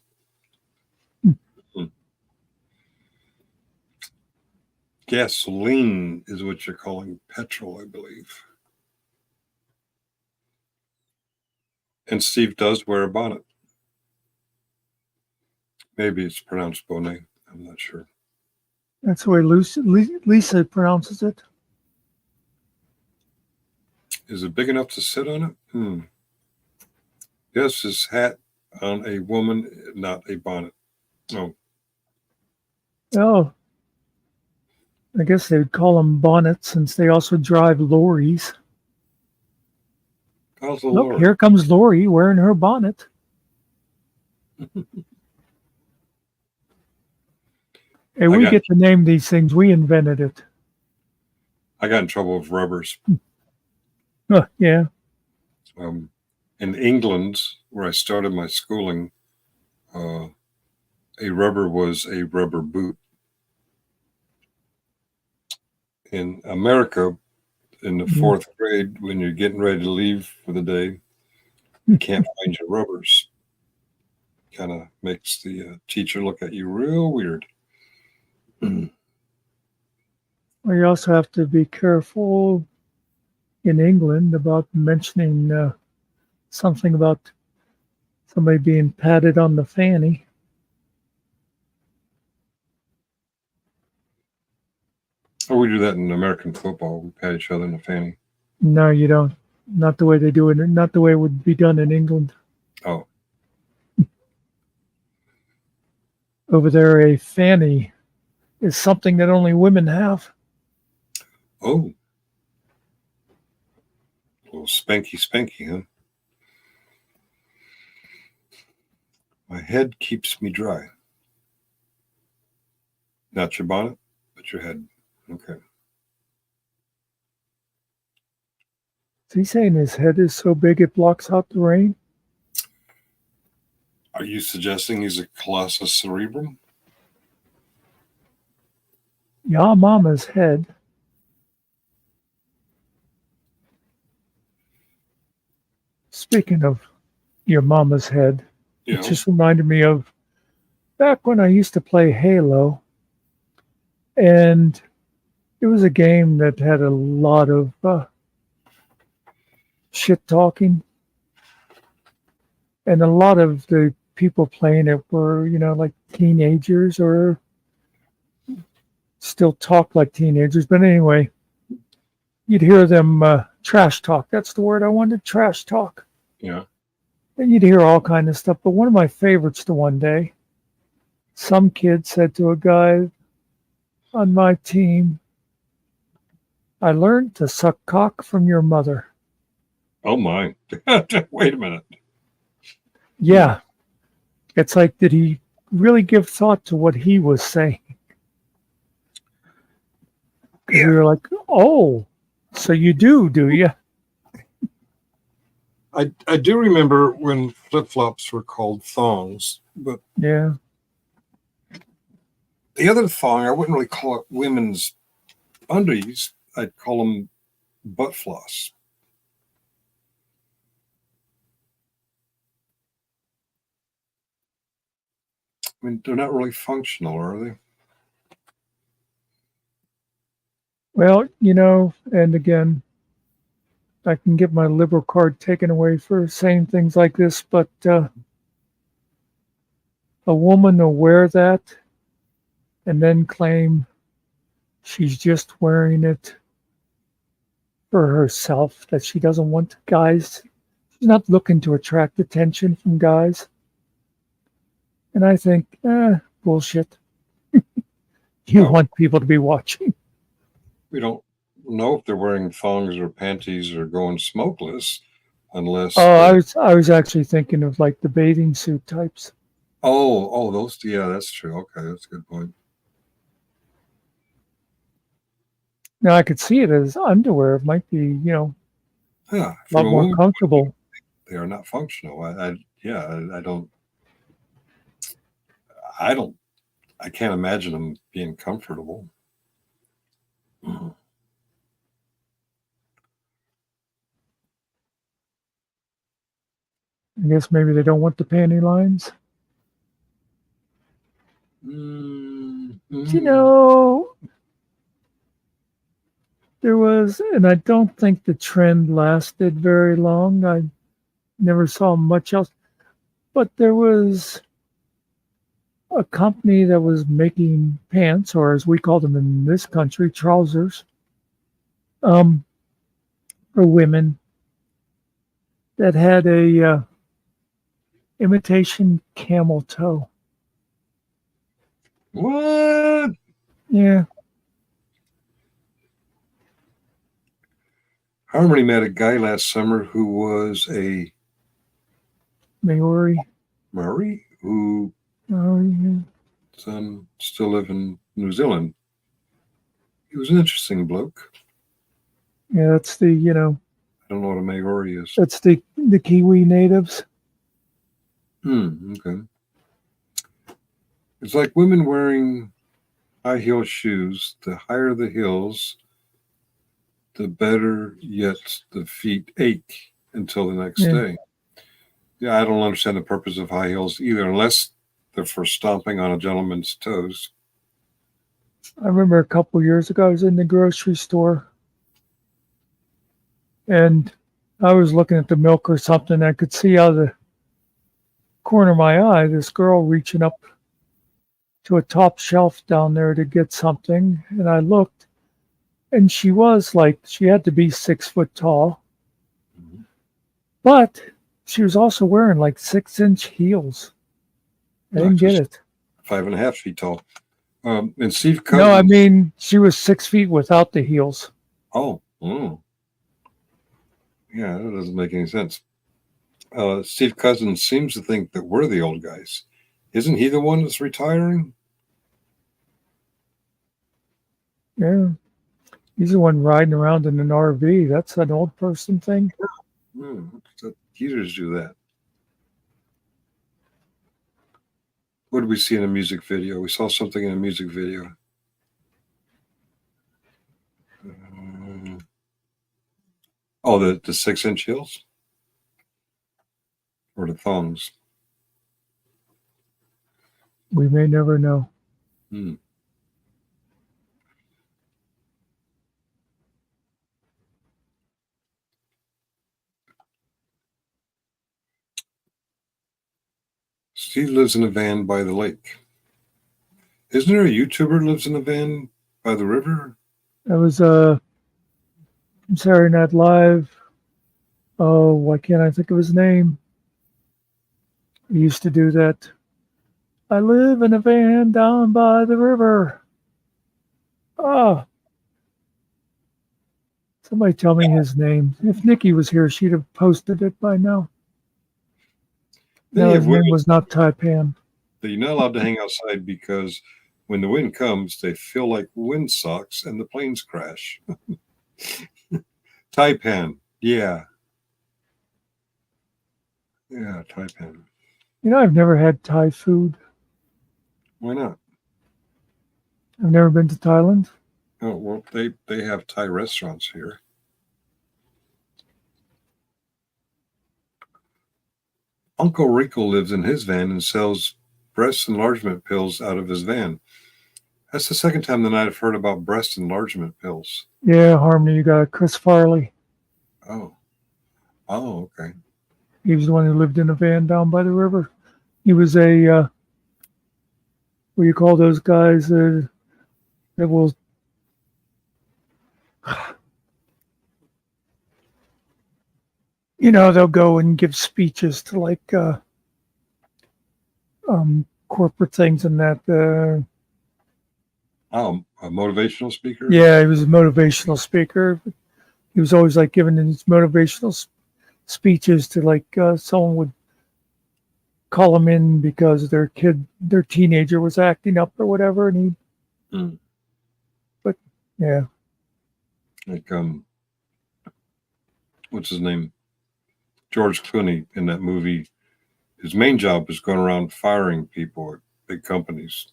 Gasoline is what you're calling petrol, I believe. And Steve does wear a bonnet. Maybe it's pronounced bonnet. I'm not sure. That's the way Lisa pronounces it. Is it big enough to sit on it? Yes, his hat on a woman, not a bonnet. Oh. Oh, I guess they would call them bonnets since they also drive lorries. Also, Look, here comes Lori wearing her bonnet. Hey, we get to name these things. We invented it. I got in trouble with rubbers. Yeah. In England, where I started my schooling, a rubber was a rubber boot. In America, in the fourth grade, when you're getting ready to leave for the day, you can't find your rubbers. Kind of makes the teacher look at you real weird. Well, you also have to be careful in England about mentioning something about somebody being patted on the fanny. Oh, we do that in American football. We pat each other in the fanny. No, you don't. Not the way they do it. Not the way it would be done in England. Oh. Over there, a fanny is something that only women have. Oh. A little spanky, huh? My head keeps me dry. Not your bonnet, but your head. Okay. Is he saying his head is so big it blocks out the rain? Are you suggesting he's a colossus cerebrum? Ya Mama's head. Speaking of your mama's head, it Yeah. just reminded me of back when I used to play Halo, and it was a game that had a lot of shit talking, and a lot of the people playing it were, like teenagers or still talk like teenagers. But anyway, you'd hear them trash talk. That's the word I wanted, trash talk. Yeah. And you'd hear all kind of stuff. But one of my favorites to one day, some kid said to a guy on my team, I learned to suck cock from your mother. Oh my. Wait a minute. Yeah. It's like, did he really give thought to what he was saying? Because we were like, oh, so you do you? I do remember when flip flops were called thongs, but Yeah. the other thong, I wouldn't really call it women's undies. I'd call them butt floss. I mean, they're not really functional, are they? Well, and again, I can get my liberal card taken away for saying things like this, but a woman will wear that and then claim she's just wearing it for herself, that she doesn't want guys. She's not looking to attract attention from guys. And I think, bullshit. You Well, want people to be watching. we don't know if they're wearing thongs or panties or going smokeless unless Oh, I was actually thinking of like the bathing suit types. those, yeah, that's true. Okay, that's a good point. Now I could see it as underwear. It might be, Yeah, a lot from a more woman, comfortable. they are not functional. I can't imagine them being comfortable. Mhm. I guess maybe they don't want the panty lines. You Mm-hmm. know, there was, and I don't think the trend lasted very long. I never saw much else, but there was a company that was making pants, or as we call them in this country, trousers, um, for women that had a imitation camel toe. What? Yeah, Harmony met a guy last summer who was a Maori. Maori who Oh, yeah. still live in New Zealand. He was an interesting bloke. Yeah, that's the I don't know what a Maori is. that's the Kiwi natives. Okay. It's like women wearing high heel shoes. The higher the heels, the better, yet the feet ache until the next Yeah. day. Yeah, I don't understand the purpose of high heels either, unless they're for stomping on a gentleman's toes. I remember a couple years ago, I was in the grocery store and I was looking at the milk or something. I could see out of the corner of my eye this girl reaching up to a top shelf down there to get something. And I looked, and she had to be 6 foot tall, Mhm. but she was also wearing like 6-inch heels. I Not didn't get just it. 5.5 feet tall. And Steve No, I Cousins. mean, she was 6 feet without the heels. Oh, yeah, that doesn't make any sense. Steve Cousins seems to think that we're the old guys. Isn't he the one that's retiring? Yeah. He's the one riding around in an RV. That's an old person thing. Heaters do that. What did we see in a music video? We saw something in a music video. Oh, the 6-inch heels? Or the thongs? We may never know. Hmm. Steve lives in a van by the lake. Isn't there a YouTuber who lives in a van by the river? That was from Saturday Night Live. Oh, why can't I think of his name? He used to do that. I live in a van down by the river. Oh, somebody tell me his name. If Nikki was here, she'd have posted it by now. They No, have his name women was not Taipan. that you're not allowed to hang outside because when the wind comes, they feel like windsocks and the planes crash. Taipan. Yeah. Yeah, Taipan. I've never had Thai food. Why not? I've never been to Thailand. Oh, well, they have Thai restaurants here. Uncle Rico lives in his van and sells breast enlargement pills out of his van. That's the second time tonight I've heard about breast enlargement pills. Yeah, Harmony, you got Chris Farley. Oh, okay. He was the one who lived in a van down by the river. He was a, what do you call those guys that will, they'll go and give speeches to like corporate things and that. Oh, a motivational speaker? Yeah, he was a motivational speaker. He was always like giving these motivational speeches to like someone would call him in because their teenager was acting up or whatever, and he. But yeah, Like what's his name? George Clooney in that movie. His main job was going around firing people at big companies.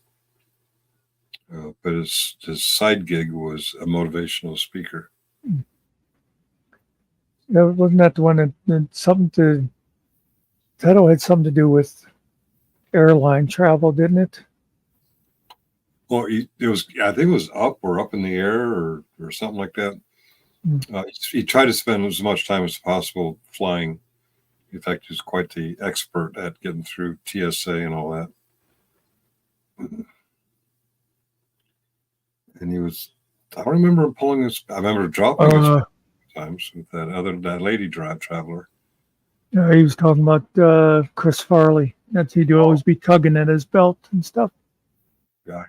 But his side gig was a motivational speaker. wasn't that the one that something to? That all had something to do with airline travel, didn't it? Well, it was. I think it was up in the air or something like that. He tried to spend as much time as possible flying. In fact, he's quite the expert at getting through TSA and all that. And he was. I don't remember him pulling this. I remember dropping his times with that lady traveler. Yeah, he was talking about Chris Farley. He'd always be tugging at his belt and stuff. Yeah.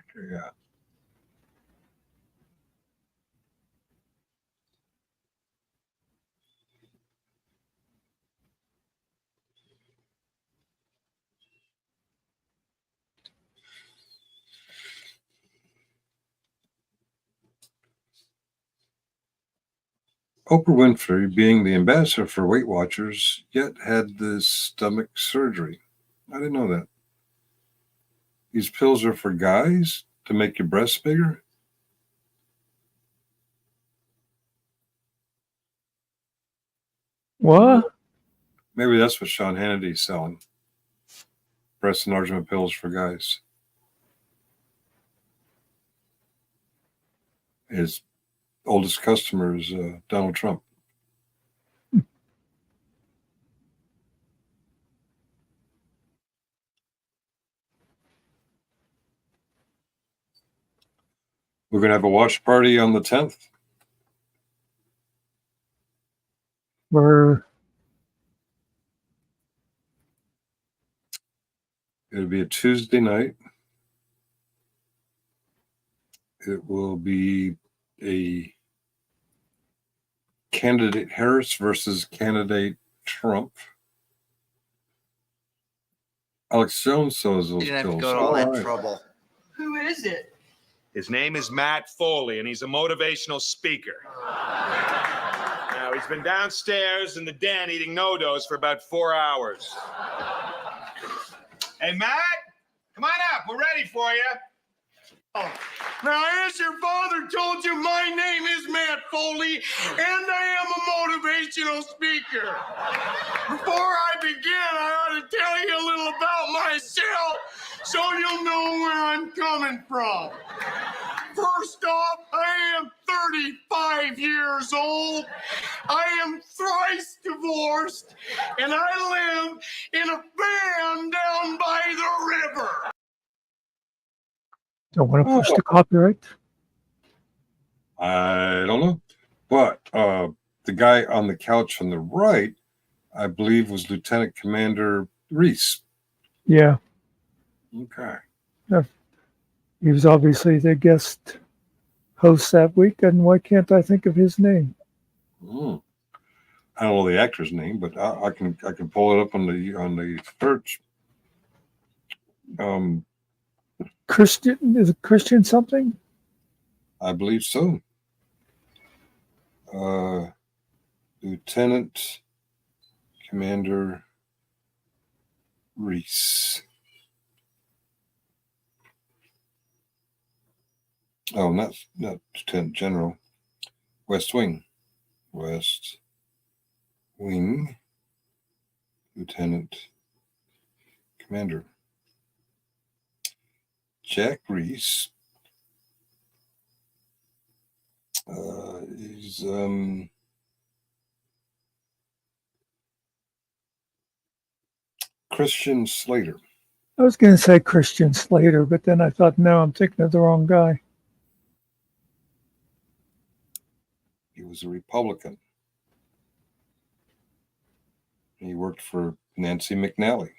Oprah Winfrey, being the ambassador for Weight Watchers, yet had the stomach surgery. I didn't know that. These pills are for guys to make your breasts bigger? What? Maybe that's what Sean Hannity's selling. Breast enlargement pills for guys. His oldest customer is Donald Trump. We're going to have a watch party on the 10th. It'll be a Tuesday night. It will be a candidate Harris versus candidate Trump. Alex Jones sells those You didn't have to pills. go to all that trouble. Who is it? His name is Matt Foley, and he's a motivational speaker. Now, he's been downstairs in the den eating no-dos for about 4 hours. Hey, Matt, come on up. We're ready for you. Now, as your father told you, my name is Matt Foley, and I am a motivational speaker. Before I begin, I ought to tell you a little about myself so you'll know where I'm coming from. First off, I am 35 years old. I am thrice divorced, and I live in a van down by the river. Don't want to push the copyright. I don't know. But the guy on the couch on the right, I believe, was Lieutenant Commander Reese. Yeah. Okay. He was obviously the guest host that week, and why can't I think of his name? I don't know the actor's name, but I can pull it up on the search. Christian, is it Christian something? I believe so. Lieutenant Commander Reese. Oh, not Lieutenant General. West Wing. Lieutenant Commander Jack Reese. He's Christian Slater. I was going to say Christian Slater, but then I thought, no, I'm thinking of the wrong guy. He was a Republican. He worked for Nancy McNally.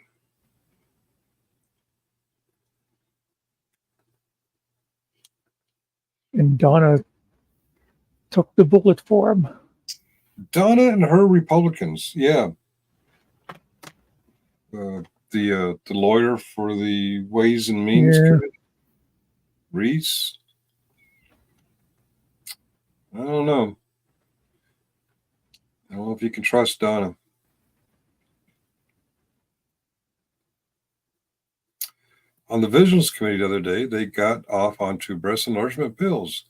And Donna took the bullet for him. Donna and her Republicans, yeah. The lawyer for the Ways and Means Committee, Reese. I don't know. I don't know if you can trust Donna. On the Vigilance Committee the other day, they got off onto breast enlargement pills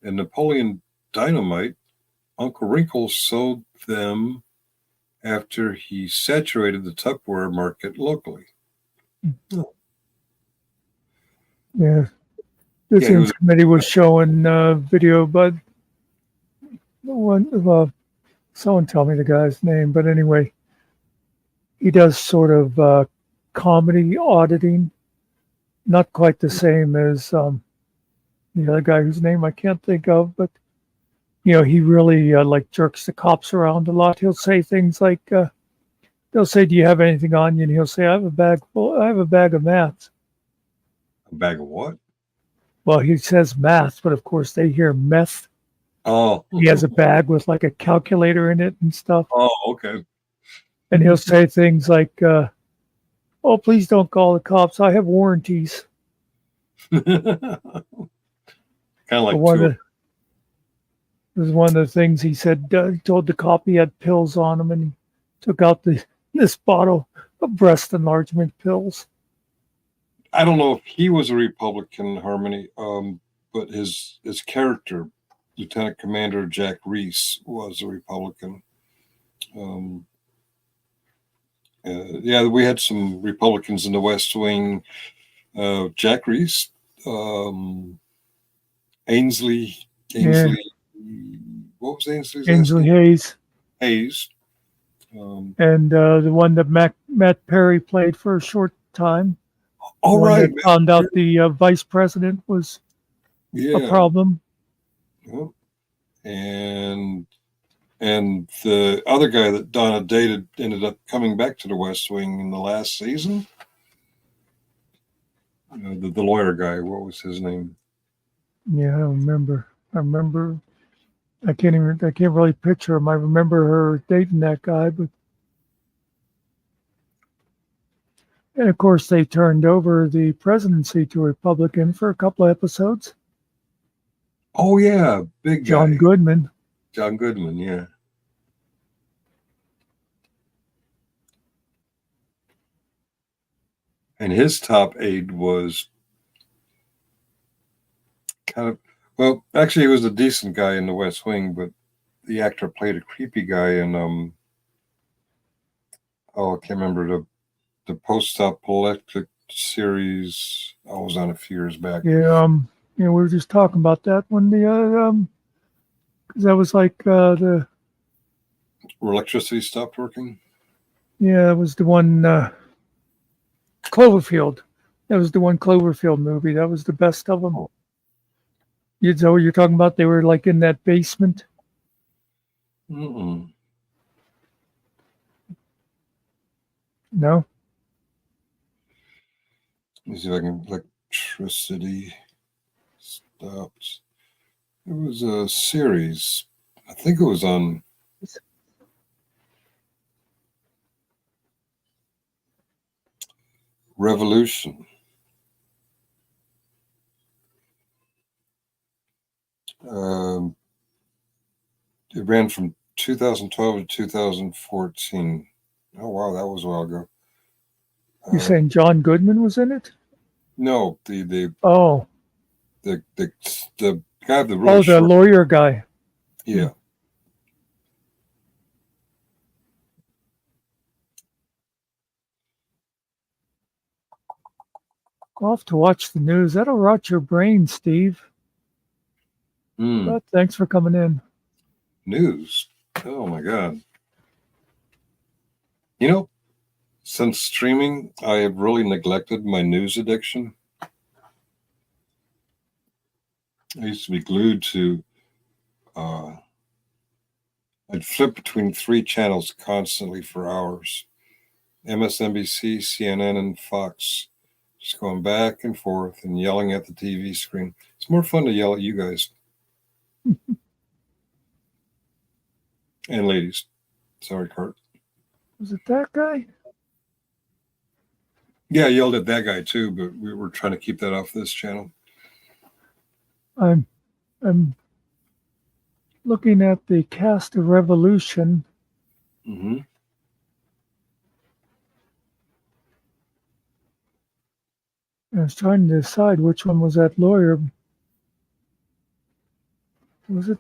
and Napoleon Dynamite. Uncle Wrinkle sold them after he saturated the Tupperware market locally. Yeah. The Vigilance Committee was showing video, but someone tell me the guy's name. But anyway, he does sort of comedy auditing. Not quite the same as the other guy whose name I can't think of, but he really like jerks the cops around a lot. He'll say things like, they'll say, "Do you have anything on you?" And he'll say, "I have a bag of math." A bag of what? Well, he says math, but of course they hear meth. Oh, he has a bag with like a calculator in it and stuff. Oh, okay. And he'll say things like, "Oh, please don't call the cops. I have warranties." Kind of like it was one of the things he said. He told the cop he had pills on him, and he took out this bottle of breast enlargement pills. I don't know if he was a Republican, Harmony, but his character, Lieutenant Commander Jack Reese, was a Republican. Yeah, we had some Republicans in the West Wing. Jack Reese, Ainsley. What was Ainsley's Ainsley last name? Hayes. And the one that Matt Perry played for a short time. All right. Found out the vice president was a problem. Yeah. And the other guy that Donna dated ended up coming back to the West Wing in the last season. The lawyer guy, what was his name? Yeah, I don't remember. I can't really picture him. I remember her dating that guy, and of course they turned over the presidency to a Republican for a couple of episodes. Oh yeah, big guy. John Goodman, yeah. And his top aide was kind of. Well, actually, he was a decent guy in The West Wing, but the actor played a creepy guy in I can't remember the post-apocalyptic series. I was on a few years back. Yeah, we were just talking about that when because that was like the Where electricity stopped working. it was the one Cloverfield. That was the one Cloverfield movie. That was the best of them. Oh. You know what you're talking about? They were like in that basement. Mm-mm. No, Let me see if I can. Electricity stopped. It was a series. I think it was on. Revolution. Um, it ran from 2012 to 2014. Oh wow, that was a while ago. you're saying John Goodman was in it? No, the Oh, the guy with the really the short. lawyer guy. Yeah. I'll have to watch the news. That'll rot your brain, Steve. Mm. But thanks for coming in. News. Oh my god. You know, since streaming, I have really neglected my news addiction. I used to be glued to. I'd flip between 3 channels constantly for hours. MSNBC, CNN, and Fox. Just going back and forth and yelling at the TV screen. It's more fun to yell at you guys. And ladies. Sorry, Cart. Was it that guy? Yeah, I yelled at that guy too, but we were trying to keep that off this channel. I'm looking at the cast of Revolution. Mm-hmm. I was trying to decide which one was that lawyer. Was it?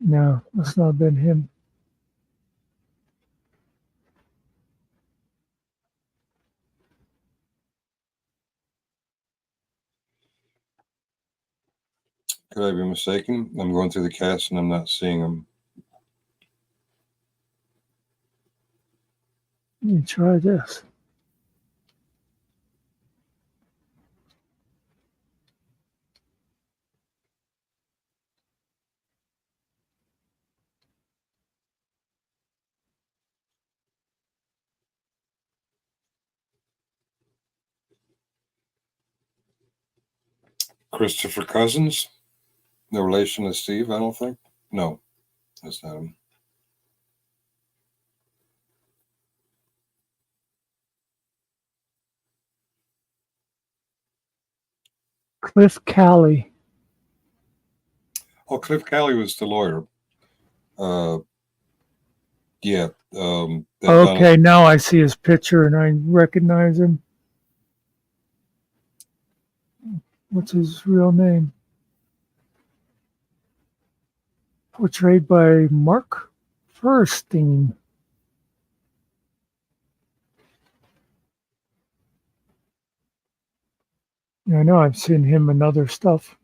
No, must not have been him. Could I be mistaken? I'm going through the cast and I'm not seeing them. Let me try this. Christopher Cousins? No relation to Steve, I don't think. No, that's not him. Cliff Calley. Oh, Cliff Calley was the lawyer. Yeah. Okay, now I see his picture and I recognize him. What's his real name? Portrayed by Mark Furstein. Yeah, I know I've seen him in other stuff.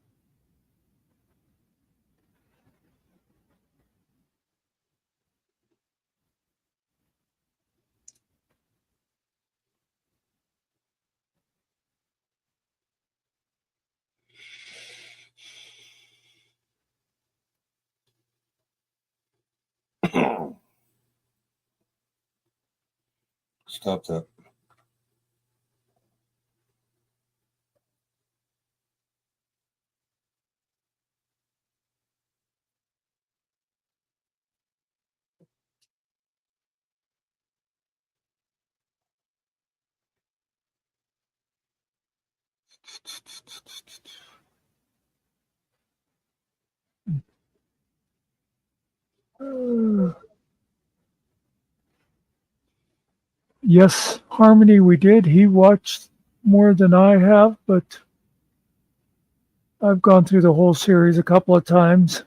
Stop that. Yes, Harmony, we did. He watched more than I have, but I've gone through the whole series a couple of times.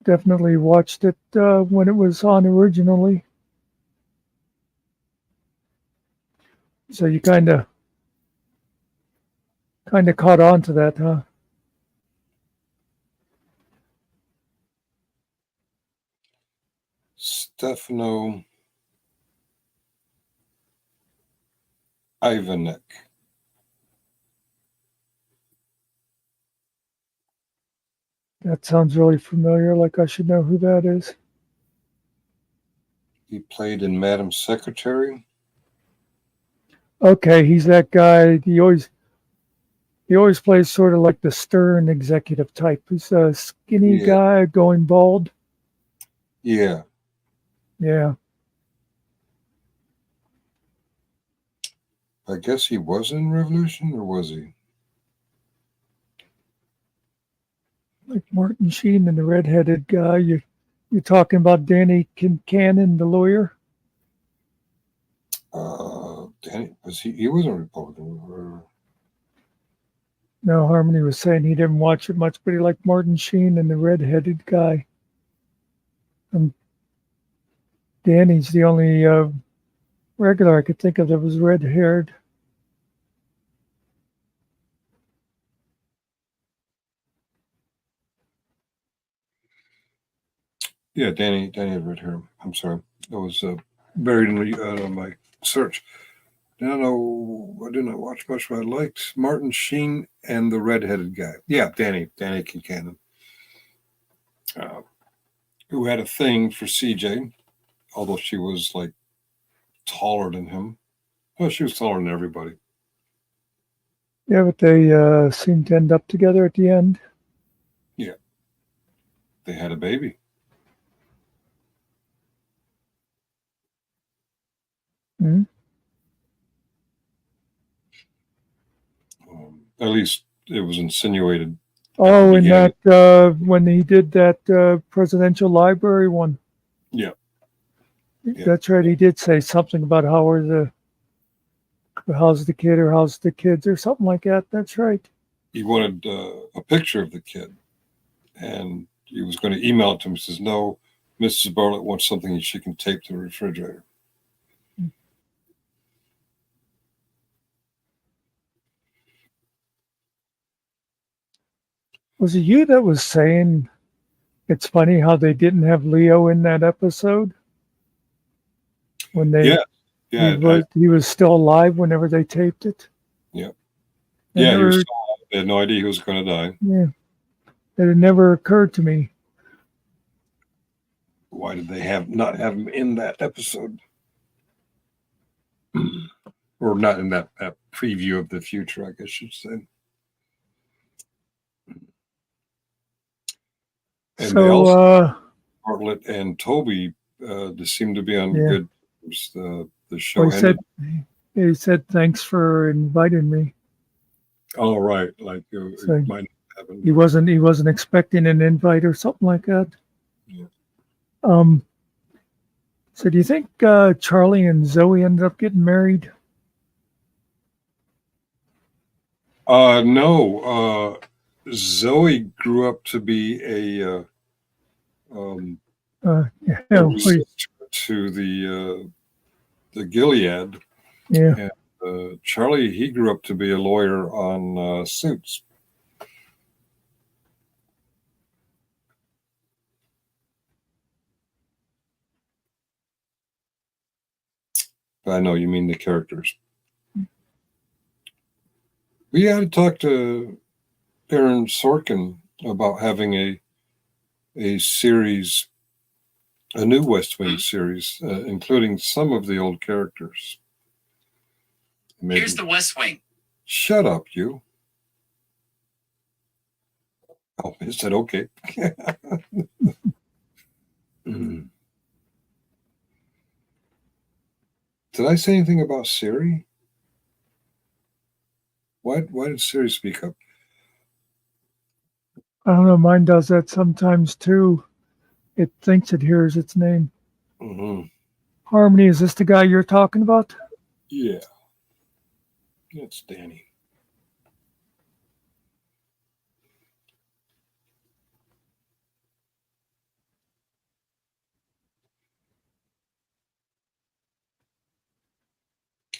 Definitely watched it when it was on originally. So you kind of caught on to that, huh? Stefano Ivanek. That sounds really familiar, like I should know who that is. He played in Madam Secretary. Okay, he's that guy. He always plays sort of like the stern executive type. He's a skinny guy going bald. Yeah. Yeah. I guess he was in Revolution, or was he? Like Martin Sheen and the redheaded guy. You're talking about Danny Kincannon, the lawyer? Danny, he wasn't a Republican. No, Harmony was saying he didn't watch it much, but he liked Martin Sheen and the redheaded guy. And Danny's the only regular I could think of that was red-haired. Yeah, Danny had red hair. I'm sorry. That was buried in my search. I don't know. I did not watch much, but I liked Martin Sheen and the redheaded guy. Yeah, Danny Kincannon, who had a thing for CJ, although she was like taller than him. Well, she was taller than everybody. Yeah, but they seemed to end up together at the end. Yeah. They had a baby. Mm-hmm. At least it was insinuated. Oh, and that when he did that presidential library one. Yeah. That's right. He did say something about how's the kid or how's the kids or something like that. That's right. He wanted a picture of the kid, and he was going to email it to him. He says, "No, Mrs. Bartlett wants something she can tape to the refrigerator." Was it you that was saying it's funny how they didn't have Leo in that episode? When they he was still alive whenever they taped it. Yeah. Yeah, he was still alive. They had no idea he was going to die. Yeah. It had never occurred to me. Why did they not have him in that episode? Or not in that preview of the future, I guess you'd say. And so, they also, Bartlett and Toby, they seem to be on good terms. The show ended. He said, thanks for inviting me. Oh, right. Like it might happen. He wasn't expecting an invite or something like that. Yeah. So do you think Charlie and Zoe ended up getting married? No. Zoe grew up to be a to the Gilead. Yeah. And Charlie, he grew up to be a lawyer on Suits. I know you mean the characters. We had to talk to Aaron Sorkin about having a series, a new West Wing series, including some of the old characters. Maybe. Here's the West Wing. Shut up, you. Oh, I said okay. Did I say anything about Siri? Why did Siri speak up? I don't know. Mine does that sometimes too. It thinks it hears its name. Mm-hmm. Harmony, is this the guy you're talking about? Yeah. It's Danny.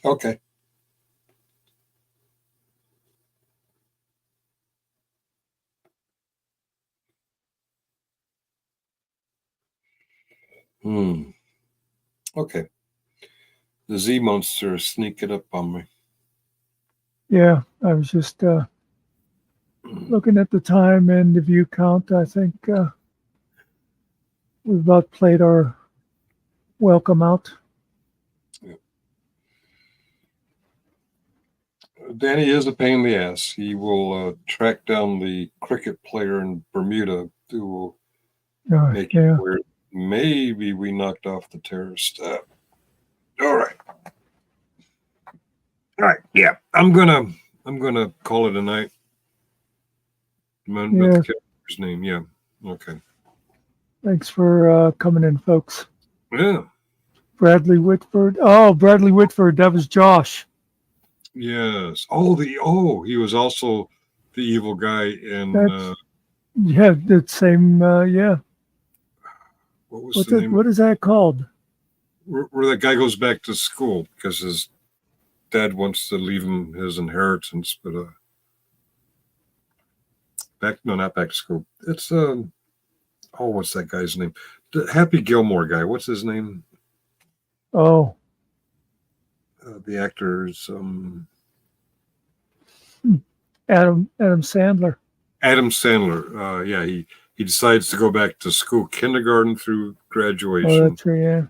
Okay. Hmm. Okay. The Z monster is sneaking up on me. Yeah, I was just looking at the time and the view count. I think we've about played our welcome out. Danny is a pain in the ass. He will track down the cricket player in Bermuda who will make it Yeah. where maybe we knocked off the terrorist. All right. All right. Yeah. I'm gonna call it a night. Not Yeah. the character's name. Yeah. Okay. Thanks for coming in, folks. Yeah. Bradley Whitford. Oh, Bradley Whitford. That was Josh. Yes. He was also the evil guy in Yeah, the same. Yeah. what was the name? What is that called? Where that guy goes back to school because his dad wants to leave him his inheritance, but not back to school. It's what's that guy's name? The Happy Gilmore guy. What's his name? Oh, The actor's Adam Sandler. Adam Sandler. Yeah, he decides to go back to school, kindergarten through graduation. Oh, that's right. Yeah.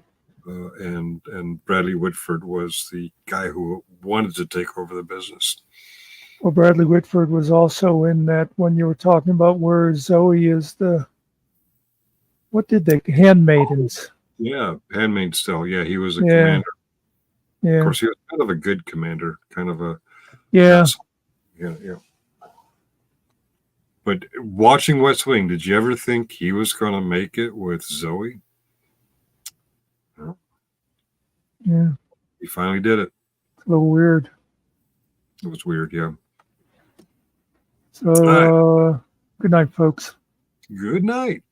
And Bradley Whitford was the guy who wanted to take over the business. Well, Bradley Whitford was also in that one you were talking about where Zoe is handmaidens. Yeah, Handmaid's Tale. Yeah, he was a Yeah. commander. Yeah. Of course, he was kind of a good commander, kind of a Yeah. yeah. But watching West Wing, did you ever think he was going to make it with Zoe? No. Yeah. He finally did it. It's a little weird. It was weird, yeah. So, good night, folks. Good night.